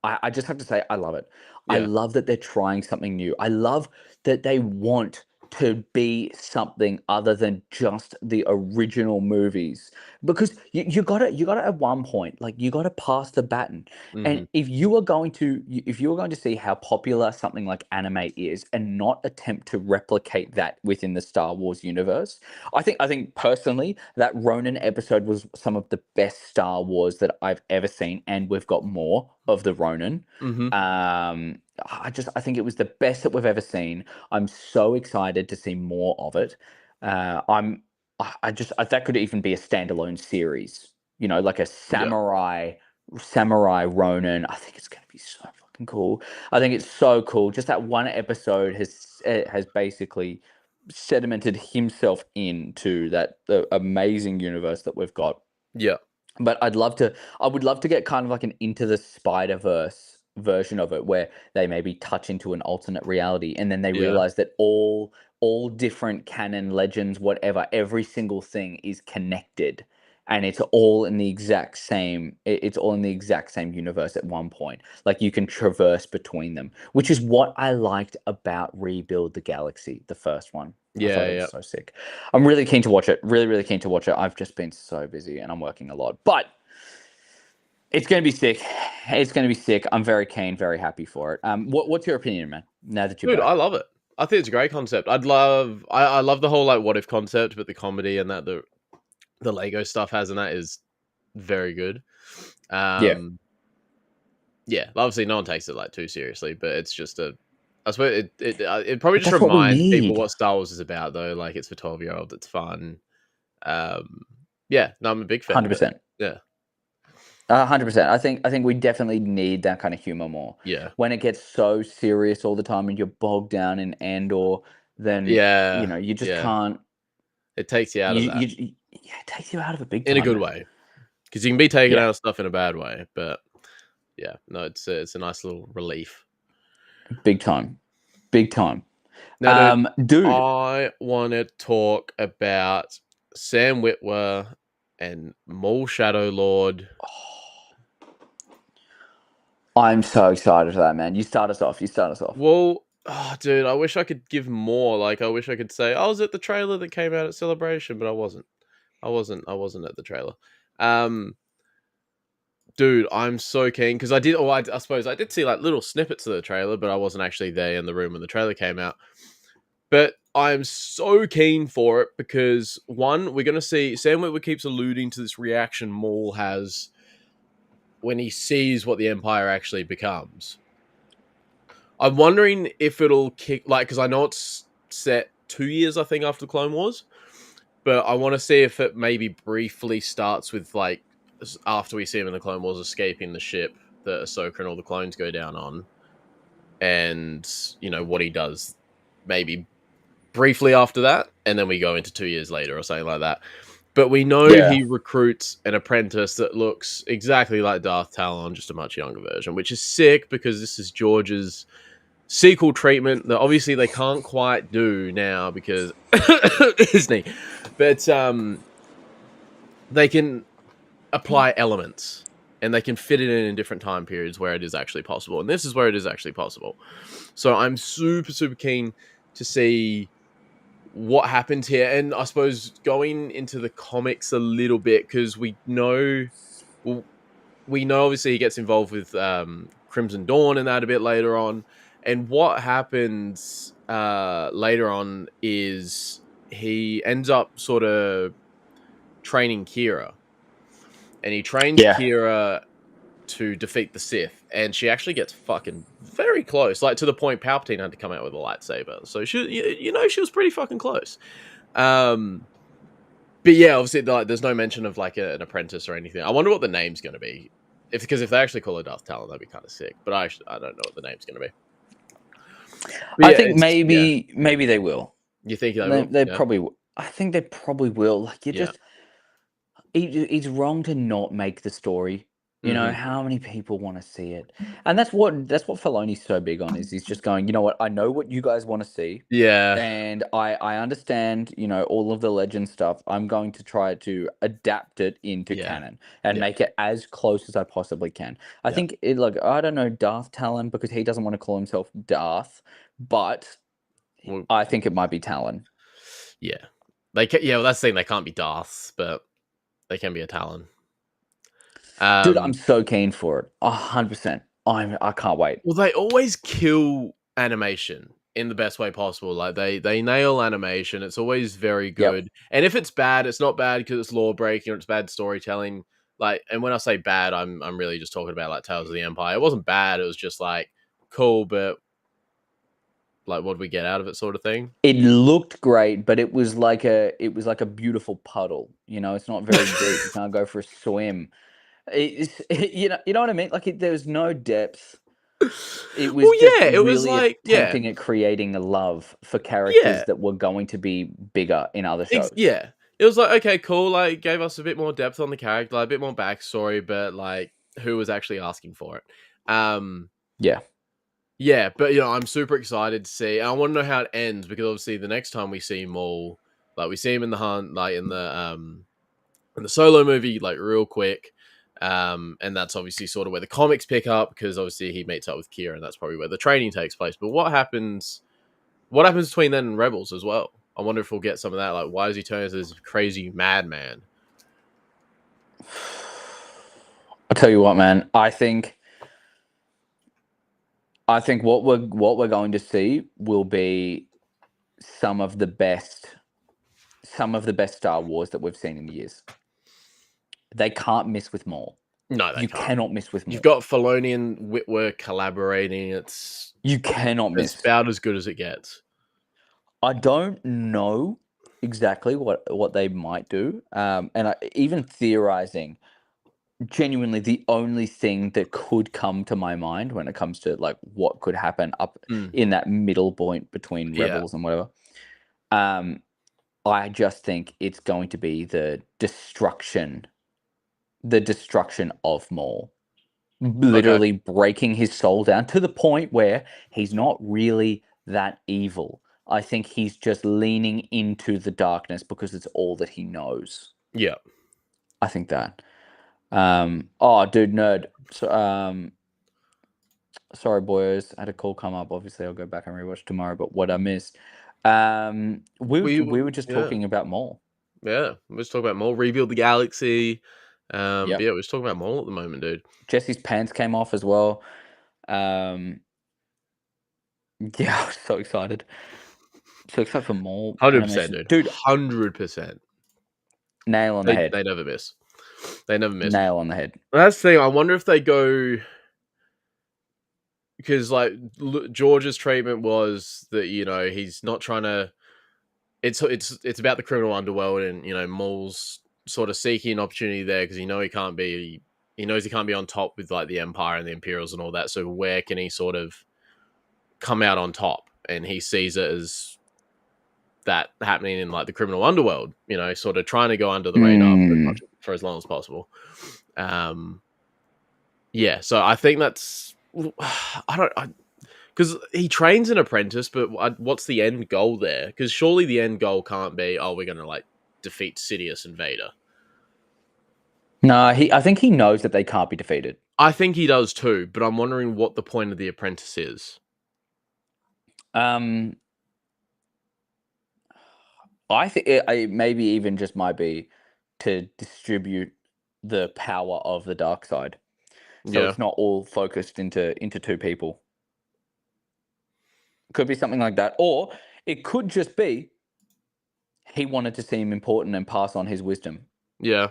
I just have to say, I love it. I love that they're trying something new. I love that they want to be something other than just the original movies, because you gotta at one point, you gotta pass the baton. And if you are going to see how popular something like anime is and not attempt to replicate that within the Star Wars universe, I think personally that Ronin episode was some of the best Star Wars that I've ever seen, and we've got more of the Ronin. I think it was the best that we've ever seen. I'm so excited to see more of it. That could even be a standalone series, like a samurai Ronin. I think it's going to be so fucking cool. I think it's so cool. Just that one episode has basically sedimented himself into the amazing universe that we've got. Yeah. But I would love to get kind of like an Into the Spider-Verse version of it, where they maybe touch into an alternate reality, and then they realize that all different canon legends, whatever, every single thing is connected, and it's all in the exact same universe at one point. Like, you can traverse between them, which is what I liked about Rebuild the Galaxy, the first one. I thought it was so sick. I'm really keen to watch it. Really, really keen to watch it. I've just been so busy and I'm working a lot, but it's going to be sick. It's going to be sick. I'm very keen, very happy for it. What's your opinion, man? Now that you're back? I love it. I think it's a great concept. I love the whole what if concept, but the comedy and that the Lego stuff has in that is very good. Yeah. Obviously, no one takes it too seriously, but it's just I suppose it probably just reminds people what Star Wars is about, though. Like, it's for 12-year-olds. It's fun. Yeah, no, I'm a big fan. 100%. Yeah. 100%. I think we definitely need that kind of humor more. Yeah. When it gets so serious all the time and you're bogged down in Andor, then you just can't. It takes you out of that. It takes you out of it big time. In a good way, because you can be taken out of stuff in a bad way. But yeah, no, it's a nice little relief. Big time. Now, dude, I want to talk about Sam Witwer and Maul Shadow Lord. I'm so excited for that, man. You start us off. Well, dude, I wish I could give more. Like, I wish I could say I was at the trailer that came out at Celebration, but I wasn't. I wasn't at the trailer. Dude, I'm so keen because I did. I suppose I did see like little snippets of the trailer, but I wasn't actually there in the room when the trailer came out. But I'm so keen for it because, one, we're going to see Sam Witwer keeps alluding to this reaction Maul has when he sees what the Empire actually becomes. I'm wondering if it'll kick, like, because I know it's set 2 years, I think, after the Clone Wars, but I want to see if it maybe briefly starts with, like, after we see him in the Clone Wars escaping the ship that Ahsoka and all the clones go down on, and, you know, what he does maybe briefly after that, and then we go into 2 years later or something like that. But we know he recruits an apprentice that looks exactly like Darth Talon, just a much younger version, which is sick because this is George's sequel treatment that obviously they can't quite do now because Disney. But they can apply elements and they can fit it in different time periods where it is actually possible. And this is where it is actually possible. So I'm super, super keen to see what happened here, and I suppose going into the comics a little bit because we know obviously he gets involved with Crimson Dawn and that a bit later on, and what happens later on is he ends up sort of training Kira, and he trains Kira to defeat the Sith, and she actually gets fucking very close, like to the point Palpatine had to come out with a lightsaber. So she was pretty fucking close. But yeah, obviously, like, there's no mention of like an apprentice or anything. I wonder what the name's going to be, because if they actually call her Darth Talon, that'd be kind of sick. But I don't know what the name's going to be. But I think maybe they will. You think they will? They probably. I think they probably will. Like it's wrong to not make the story. You know, how many people want to see it? And that's what Filoni's so big on, is he's just going, you know what, I know what you guys want to see. Yeah. And I understand, you know, all of the legend stuff. I'm going to try to adapt it into canon and make it as close as I possibly can. I think I don't know Darth Talon because he doesn't want to call himself Darth, but I think it might be Talon. Yeah. That's the thing, they can't be Darths, but they can be a Talon. Dude, I'm so keen for it. 100%. I can't wait. Well, they always kill animation in the best way possible. Like they nail animation. It's always very good. And if it's bad, it's not bad because it's lore breaking or it's bad storytelling. Like, and when I say bad, I'm really just talking about like Tales of the Empire. It wasn't bad. It was just like cool, but like, what did we get out of it, sort of thing. It looked great, but it was like a beautiful puddle. You know, it's not very deep. You can't go for a swim. You know what I mean? Like, there was no depth. It was it was like attempting at creating a love for characters that were going to be bigger in other shows. It was like, okay, cool. Like, gave us a bit more depth on the character, like a bit more backstory, but like, who was actually asking for it? Yeah, but you know, I'm super excited to see. And I want to know how it ends because obviously the next time we see Maul, like we see him in the hunt, like in the Solo movie, like real quick. And that's obviously sort of where the comics pick up because obviously he meets up with Kira and that's probably where the training takes place. But what happens between then and Rebels as well? I wonder if we'll get some of that. Like, why does he turn into this crazy madman? I'll tell you what, man. I think what we're going to see will be some of the best Star Wars that we've seen in years. They can't miss with Maul. No, they you can't. cannot miss with Maul. You've got Filoni and Whitworth collaborating. You cannot miss. It's about as good as it gets. I don't know exactly what they might do, and even theorizing. Genuinely, the only thing that could come to my mind when it comes to like what could happen up in that middle point between Rebels and whatever, I just think it's going to be the destruction of Maul. Literally breaking his soul down to the point where he's not really that evil. I think he's just leaning into the darkness because it's all that he knows. Yeah. I think that. Oh, dude, nerd. So, sorry, boys. I had a call come up. Obviously, I'll go back and rewatch tomorrow. But what I missed, we were just talking about Maul. Yeah, we're just talking about Maul. Rebuild the galaxy. Yeah, we're just talking about Maul at the moment, dude. Jesse's pants came off as well. Yeah, I was so excited. So excited for Maul. 100%, dude. 100%. Nail on the head. They never miss. They never miss. Nail on the head. That's the thing. I wonder if they go, because like George's treatment was that, you know, he's not trying to. It's about the criminal underworld, and you know, Maul's sort of seeking an opportunity there because he knows he can't be on top with like the Empire and the Imperials and all that. So where can he sort of come out on top? And he sees it as that happening in like the criminal underworld, you know, sort of trying to go under the radar for as long as possible. Yeah, so I think that's because he trains an apprentice, but what's the end goal there? Because surely the end goal can't be, oh, we're going to like defeat Sidious and Vader. No, I think he knows that they can't be defeated. I think he does too, but I'm wondering what the point of the apprentice is. I think it maybe even just might be to distribute the power of the dark side, so it's not all focused into two people. Could be something like that, or it could just be he wanted to seem important and pass on his wisdom. Yeah,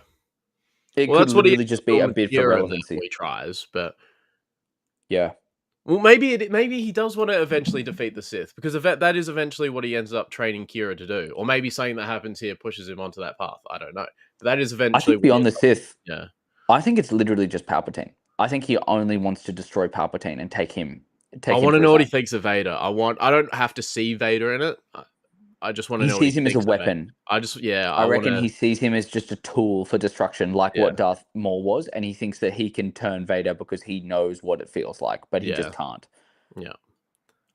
it could literally just be a bid for relevancy. He tries, but yeah. Well, maybe he does want to eventually defeat the Sith, because that is eventually what he ends up training Kira to do. Or maybe something that happens here pushes him onto that path. I don't know. But that is eventually... I think beyond the Sith, yeah. I think it's literally just Palpatine. I think he only wants to destroy Palpatine and take him. I want to know what he thinks of Vader. I don't have to see Vader in it. I just want to know what he sees him as a weapon. I reckon he sees him as just a tool for destruction, like what Darth Maul was, and he thinks that he can turn Vader because he knows what it feels like, but he just can't. Yeah,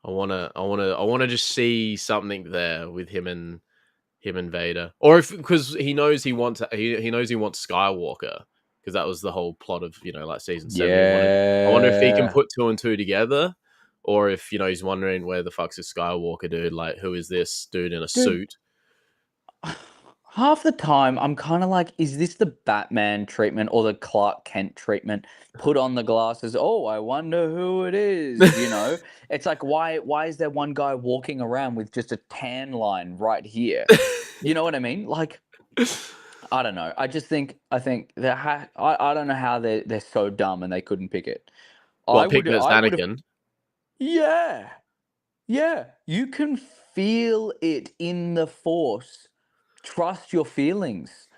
I wanna just see something there with him and Vader, or because he knows he wants Skywalker, because that was the whole plot of like season 7. Yeah, I wonder if he can put 2 and 2 together. Or if, he's wondering where the fuck's this Skywalker dude? Like, who is this dude in a suit? Half the time, I'm kind of like, is this the Batman treatment or the Clark Kent treatment? Put on the glasses. Oh, I wonder who it is. It's like, why is there one guy walking around with just a tan line right here? You know what I mean? Like, I don't know. I think I don't know how they're so dumb and they couldn't pick it. Well, pick it as Anakin. Yeah. You can feel it in the Force. Trust your feelings.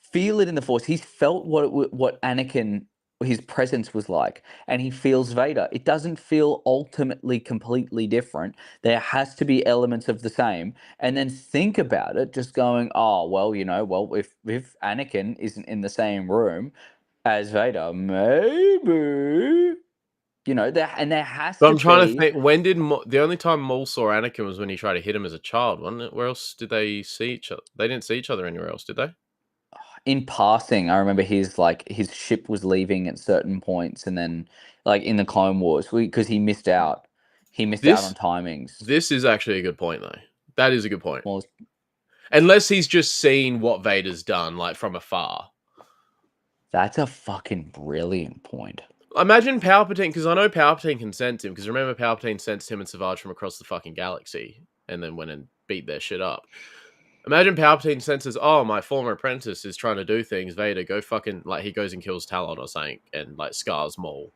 Feel it in the Force. He's felt what Anakin, his presence was like, and he feels Vader. It doesn't feel ultimately completely different. There has to be elements of the same. And then think about it, just going, oh, well, if Anakin isn't in the same room as Vader, maybe... there has to be... I'm trying to think, when did... the only time Maul saw Anakin was when he tried to hit him as a child, wasn't it? Where else did they see each other? They didn't see each other anywhere else, did they? In passing, I remember his ship was leaving at certain points, and then, in the Clone Wars, because he missed out. He missed out on timings. This is actually a good point, though. That is a good point. Well, unless he's just seen what Vader's done, from afar. That's a fucking brilliant point. Imagine Palpatine, because I know Palpatine can sense him, because remember Palpatine sensed him and Savage from across the fucking galaxy, and then went and beat their shit up. Imagine Palpatine senses, oh, my former apprentice is trying to do things. Vader, go fucking like he goes and kills Talon or something, and like scars Maul.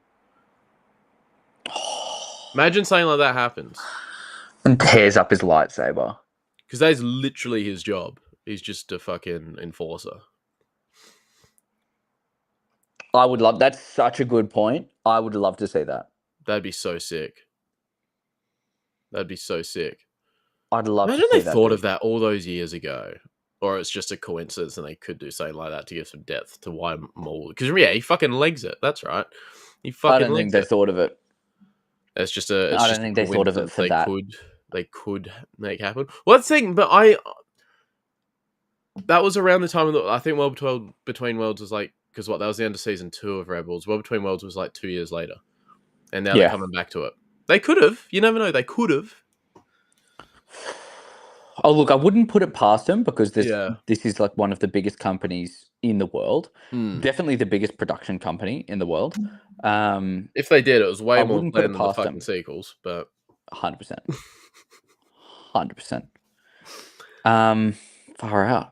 Imagine something like that happens. And tears up his lightsaber. Because that is literally his job. He's just a fucking enforcer. I would love... That's such a good point. I would love to see that. That'd be so sick. That'd be so sick. I'd love Imagine to see they that. thought of that all those years ago. Or it's just a coincidence and they could do something like that to give some depth to why Maul... Because, yeah, he fucking legs it. That's right. He fucking I don't think they thought of it. It's just a... I don't think they thought of it for that. They could make happen. Well, that's the thing, but that was around the time of I think World Between Worlds was like... Because that was the end of season 2 of Rebels. World Between Worlds was like 2 years later. And now they're coming back to it. They could have. You never know. They could have. Oh, look, I wouldn't put it past them because this is like one of the biggest companies in the world. Definitely the biggest production company in the world. If they did, it was way more planned than the fucking sequels. But 100%. 100%. Far out.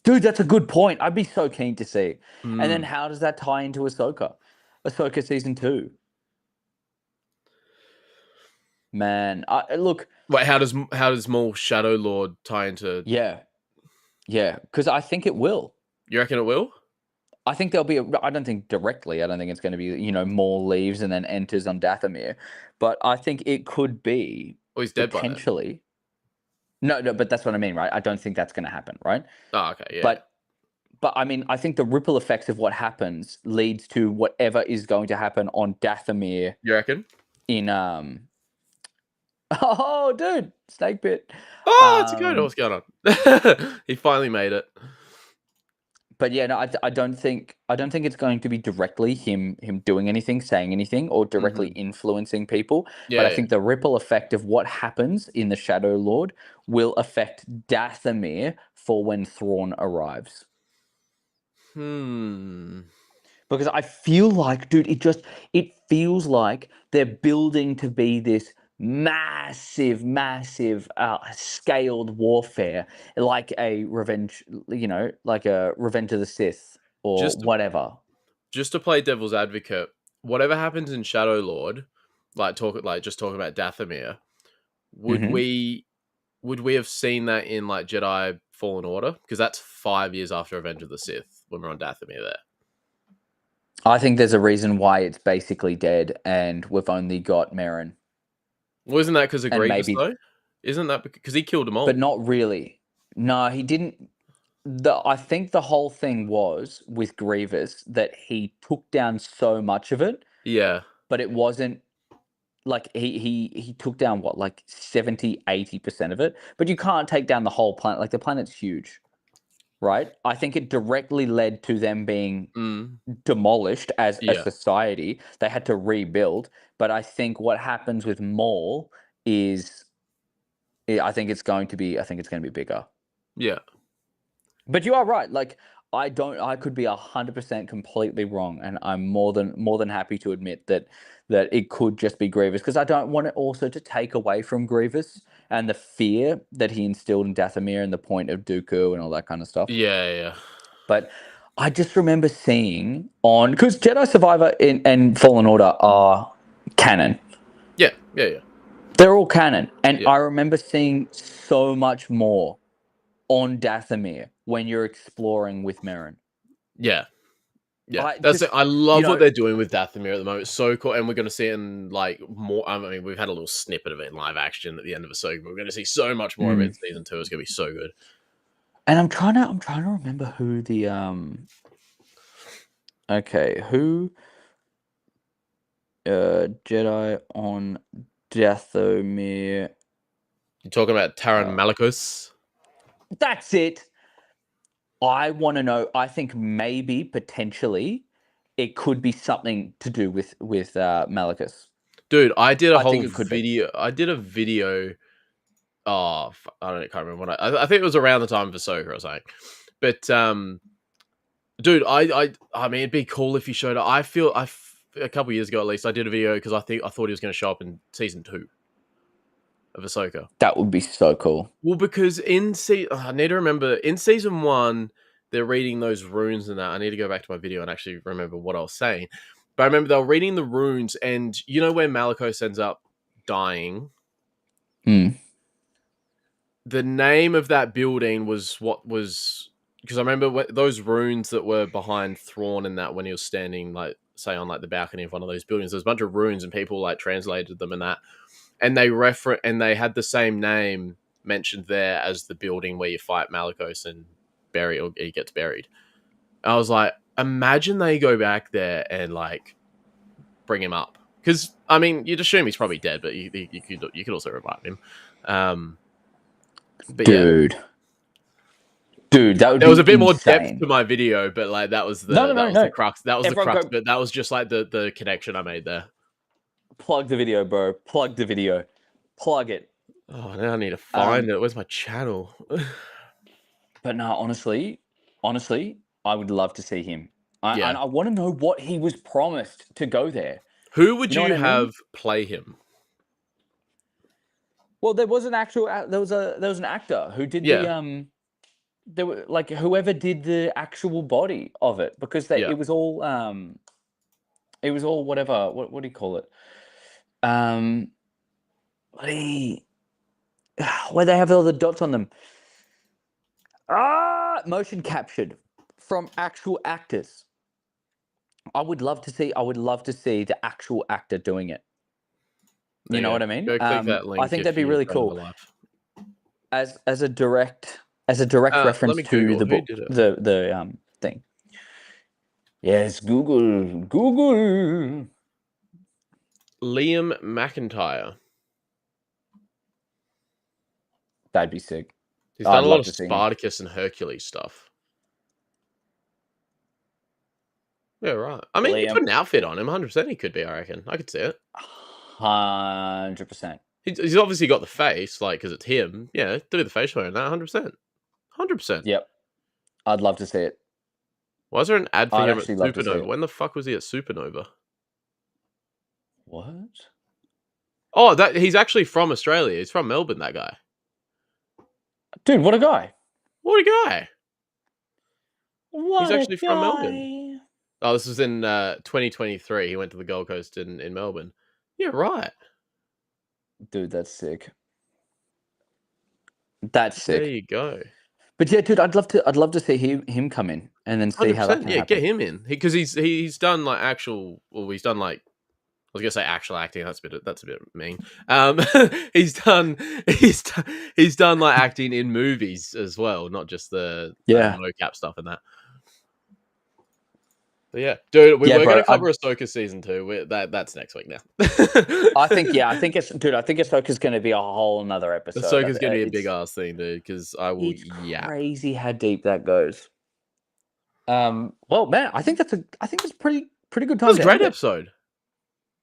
Dude, that's a good point. I'd be so keen to see. And then how does that tie into Ahsoka? Ahsoka season 2. Man, look. Wait, how does Maul Shadow Lord tie into? Yeah, because I think it will. You reckon it will? I think there'll be. I don't think directly. I don't think it's going to be Maul leaves and then enters on Dathomir, but I think it could be. Oh, he's dead potentially. No, but that's what I mean, right? I don't think that's going to happen, right? Oh, okay, yeah. But I mean, I think the ripple effects of what happens leads to whatever is going to happen on Dathomir. You reckon? In Oh, dude, snake bit. Oh, it's a good. What's going on? He finally made it. But yeah, no, I don't think it's going to be directly him doing anything, saying anything, or directly influencing people. Yeah, but I think the ripple effect of what happens in the Shadow Lord will affect Dathomir for when Thrawn arrives. Because I feel like, dude, it feels like they're building to be this massive scaled warfare, like a revenge, like a Revenge of the Sith or whatever. Just to play devil's advocate, whatever happens in Shadow Lord, just talking about Dathomir, would we have seen that in like Jedi Fallen Order? Because that's 5 years after Revenge of the Sith when we're on Dathomir there. I think there's a reason why it's basically dead and we've only got Merrin. Well, isn't that because of Grievous, though? Isn't that because he killed them all? But not really. No, he didn't. I think the whole thing was with Grievous that he took down so much of it. Yeah. But it wasn't like he took down what, like 70, 80% of it. But you can't take down the whole planet. Like the planet's huge. Right? I think it directly led to them being demolished as a society. They had to rebuild. But I think what happens with Maul is, I think it's going to be bigger. Yeah. But you are right. Like I could be 100% completely wrong, and I'm more than happy to admit that it could just be Grievous, because I don't want it also to take away from Grievous and the fear that he instilled in Dathomir and the point of Dooku and all that kind of stuff. Yeah. But I just remember seeing because Jedi Survivor and Fallen Order are canon. Yeah. They're all canon, and I remember seeing so much more on Dathomir when you're exploring with Merrin. Yeah. I love what they're doing with Dathomir at the moment. It's so cool, and we're going to see it in like more. I mean, we've had a little snippet of it in live action at the end of Ahsoka, but we're going to see so much more of it in season 2. It's going to be so good. And I'm trying to remember who the who Jedi on Dathomir. You're talking about Taron Malicos? That's it. I want to know. I think maybe potentially it could be something to do with Malicos. Dude, I did a whole video. I did a video. Oh, can't remember what I think it was around the time of Ahsoka or something. But dude, I mean, it'd be cool if he showed up. A couple years ago at least, I did a video because I thought he was going to show up in season 2. of Ahsoka. That would be so cool. Well, because I need to remember, in season 1, they're reading those runes and that. I need to go back to my video and actually remember what I was saying. But I remember they were reading the runes, and you know where Malicos ends up dying? The name of that building was what was... Because I remember those runes that were behind Thrawn and that when he was standing, like, say, on like the balcony of one of those buildings, there's a bunch of runes and people like translated them and that. And they had the same name mentioned there as the building where you fight Malicos and he gets buried. I was like, imagine they go back there and like bring him up, because I mean, you'd assume he's probably dead, but you could also revive him. But dude, that would there was a bit insane. more depth to my video, but like that was the crux. That was the crux. But that was just like the connection I made there. Plug the video, bro. Plug the video. Plug it. Oh, now I need to find it. Where's my channel? But no, honestly, I would love to see him. And I want to know what he was promised to go there. Who would you have play him? Well, there was an actor who did there were like whoever did the actual body of it, because it was all whatever. What do you call it? Where they have all the dots on them. Motion captured from actual actors. I would love to see the actual actor doing it. You know what I mean? Go click that link. I think that'd be really cool. As a direct reference to the book, the thing. Yes, Google. Liam McIntyre. That'd be sick. He's done a lot of Spartacus and Hercules stuff. Yeah, right. I mean, you put an outfit on him, 100% he could be, I reckon. I could see it. 100%. He's obviously got the face, like, because it's him. Yeah, do the facial hair in that, 100%. 100%. Yep. I'd love to see it. Why is there an ad for him at Supernova? When the fuck was he at Supernova? What? Oh, he's actually from Australia. He's from Melbourne, that guy. Dude, what a guy. He's actually from Melbourne. Oh, this was in 2023. He went to the Gold Coast in Melbourne. Yeah, right. Dude, that's sick. That's sick. There you go. But yeah, dude, I'd love to see him come in and then see how that can happen. Get him in, because he's done like actual. Well, he's done like, I was gonna say actual acting. That's a bit mean. He's done like acting in movies as well, not just the mocap stuff and that. But yeah, dude, we're going to cover Ahsoka season 2. That's next week now. I think Ahsoka's going to be a whole another episode. Ahsoka's going to be a big ass thing, dude. Because I will. It's crazy how deep that goes. Well, man, I think it's pretty good time. That was a great episode.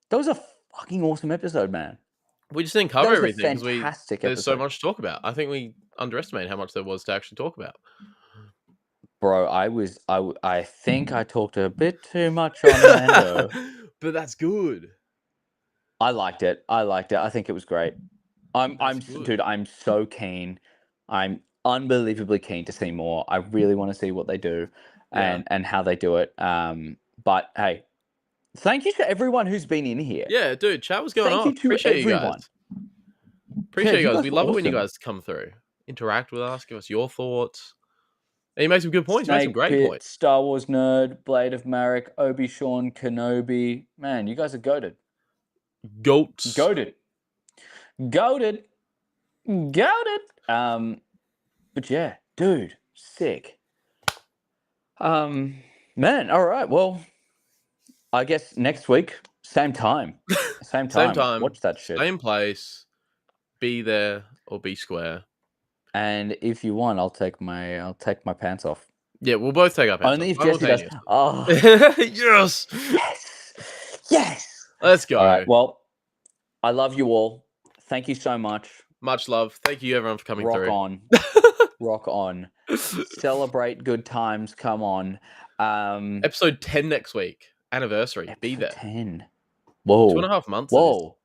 That was a fucking awesome episode, man. We just didn't cover everything because there's so much to talk about. I think we underestimated how much there was to actually talk about. Bro, I think I talked a bit too much on Mando. But that's good. I liked it. I think it was great. Dude, I'm so keen. I'm unbelievably keen to see more. I really want to see what they do and how they do it. But hey, thank you to everyone who's been in here. Yeah, dude, chat was going on. Thank you to everyone. Appreciate you guys. We love it when you guys come through. Interact with us, give us your thoughts. And you made some good points. You made some great points. Star Wars Nerd, Blade of Marek, Obi-Sean Kenobi. Man, you guys are goated. Goats. Goated. But yeah, dude, sick. Man, all right. Well, I guess next week, same time. Same time. Watch that shit. Same place. Be there or be square. And if you want, I'll take my pants off. Yeah, we'll both take our pants off. Only if Jesse does. Oh. Yes. Yes. Let's go. All right. Well, I love you all. Thank you so much. Much love. Thank you, everyone, for coming through. Rock on. Celebrate good times. Come on. Episode 10 next week. Anniversary. Be there. 10. Whoa. 2.5 months. Whoa.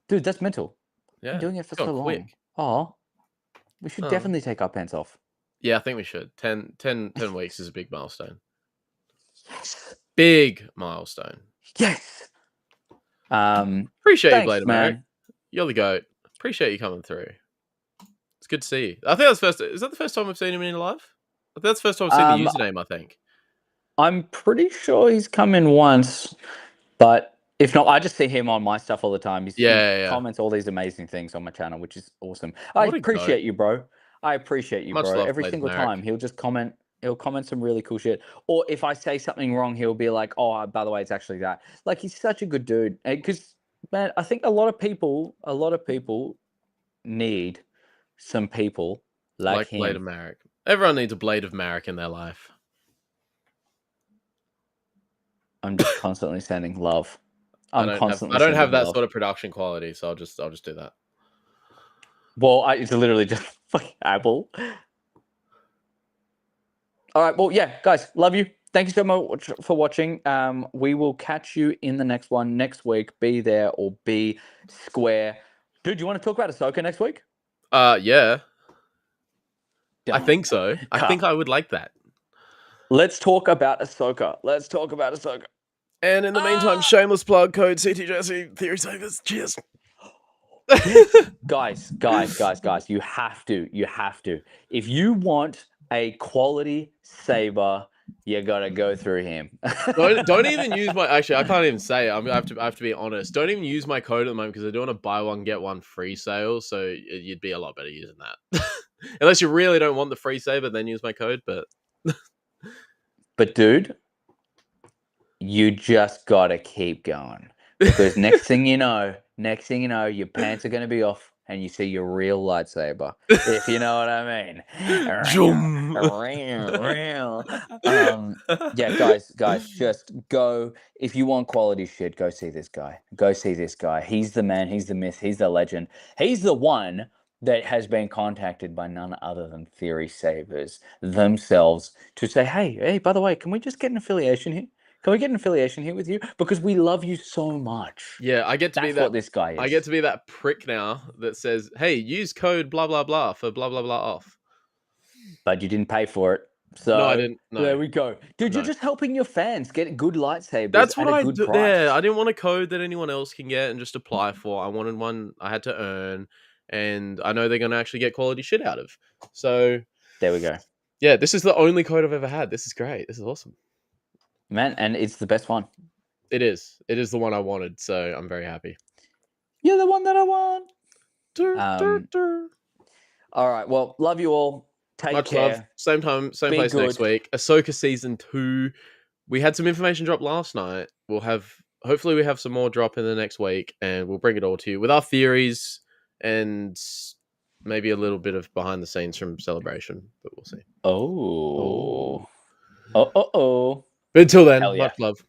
Dude, that's mental. Yeah, Been doing it for it's gone so long. quick. Oh, we should definitely take our pants off. Yeah, I think we should. 10 weeks is a big milestone. Yes. Big milestone. Yes. Appreciate you, Thanks, Blade of man. Merrick. You're the GOAT. Appreciate you coming through. It's good to see you. I think that's first. Is that the first time we've seen him in live? I think that's the first time I've seen the username, I think. I'm pretty sure he's come in once, but if not, I just see him on my stuff all the time. He comments all these amazing things on my channel, which is awesome. I appreciate you, bro. I appreciate you, bro. Every single time he'll just comment. He'll comment some really cool shit. Or if I say something wrong, he'll be like, "Oh, by the way, it's actually that." Like, he's such a good dude. Because, man, I think a lot of people need some people like him. Blade of Merrick. Everyone needs a Blade of Merrick in their life. I'm just constantly sending love. I don't have that sort of production quality, so I'll just do that. Well, it's literally just fucking Apple. All right. Well, yeah, guys, love you. Thank you so much for watching. We will catch you in the next one next week. Be there or be square. Dude, you want to talk about Ahsoka next week? Yeah. I think so. I think I would like that. Let's talk about Ahsoka. And in the meantime, shameless plug, code CT Jesse, Theory Savers. Cheers. Guys, you have to. If you want a quality saber, you gotta go through him. don't even use my. Actually, I can't even say it. I have to be honest. Don't even use my code at the moment because they're doing a buy one get one free sale. So you'd be a lot better using that. Unless you really don't want the free saber, then use my code. But dude, you just gotta keep going because next thing you know, your pants are gonna be off and you see your real lightsaber. If you know what I mean. Yeah, guys, just go. If you want quality shit, go see this guy. He's the man. He's the myth. He's the legend. He's the one that has been contacted by none other than Theory Savers themselves to say, hey, by the way, can we just get an affiliation here? Can we get an affiliation here with you? Because we love you so much. Yeah, I get to be that. What this guy is. I get to be that prick now that says, hey, use code blah, blah, blah for blah, blah, blah off. But you didn't pay for it. So no, I didn't. No. There we go. Dude, you're just helping your fans get good lightsabers. That's what I do. Yeah, I didn't want a code that anyone else can get and just apply for. I wanted one I had to earn. And I know they're going to actually get quality shit out of. So there we go. Yeah, this is the only code I've ever had. This is great. This is awesome. Man, and it's the best one. It is. It is the one I wanted, so I'm very happy. You're the one that I want. All right. Well, love you all. Take care. Love. Same time, same place next week. Ahsoka Season 2. We had some information drop last night. Hopefully we have some more drop in the next week, and we'll bring it all to you with our theories and maybe a little bit of behind the scenes from Celebration, but we'll see. Oh. But until then, much love.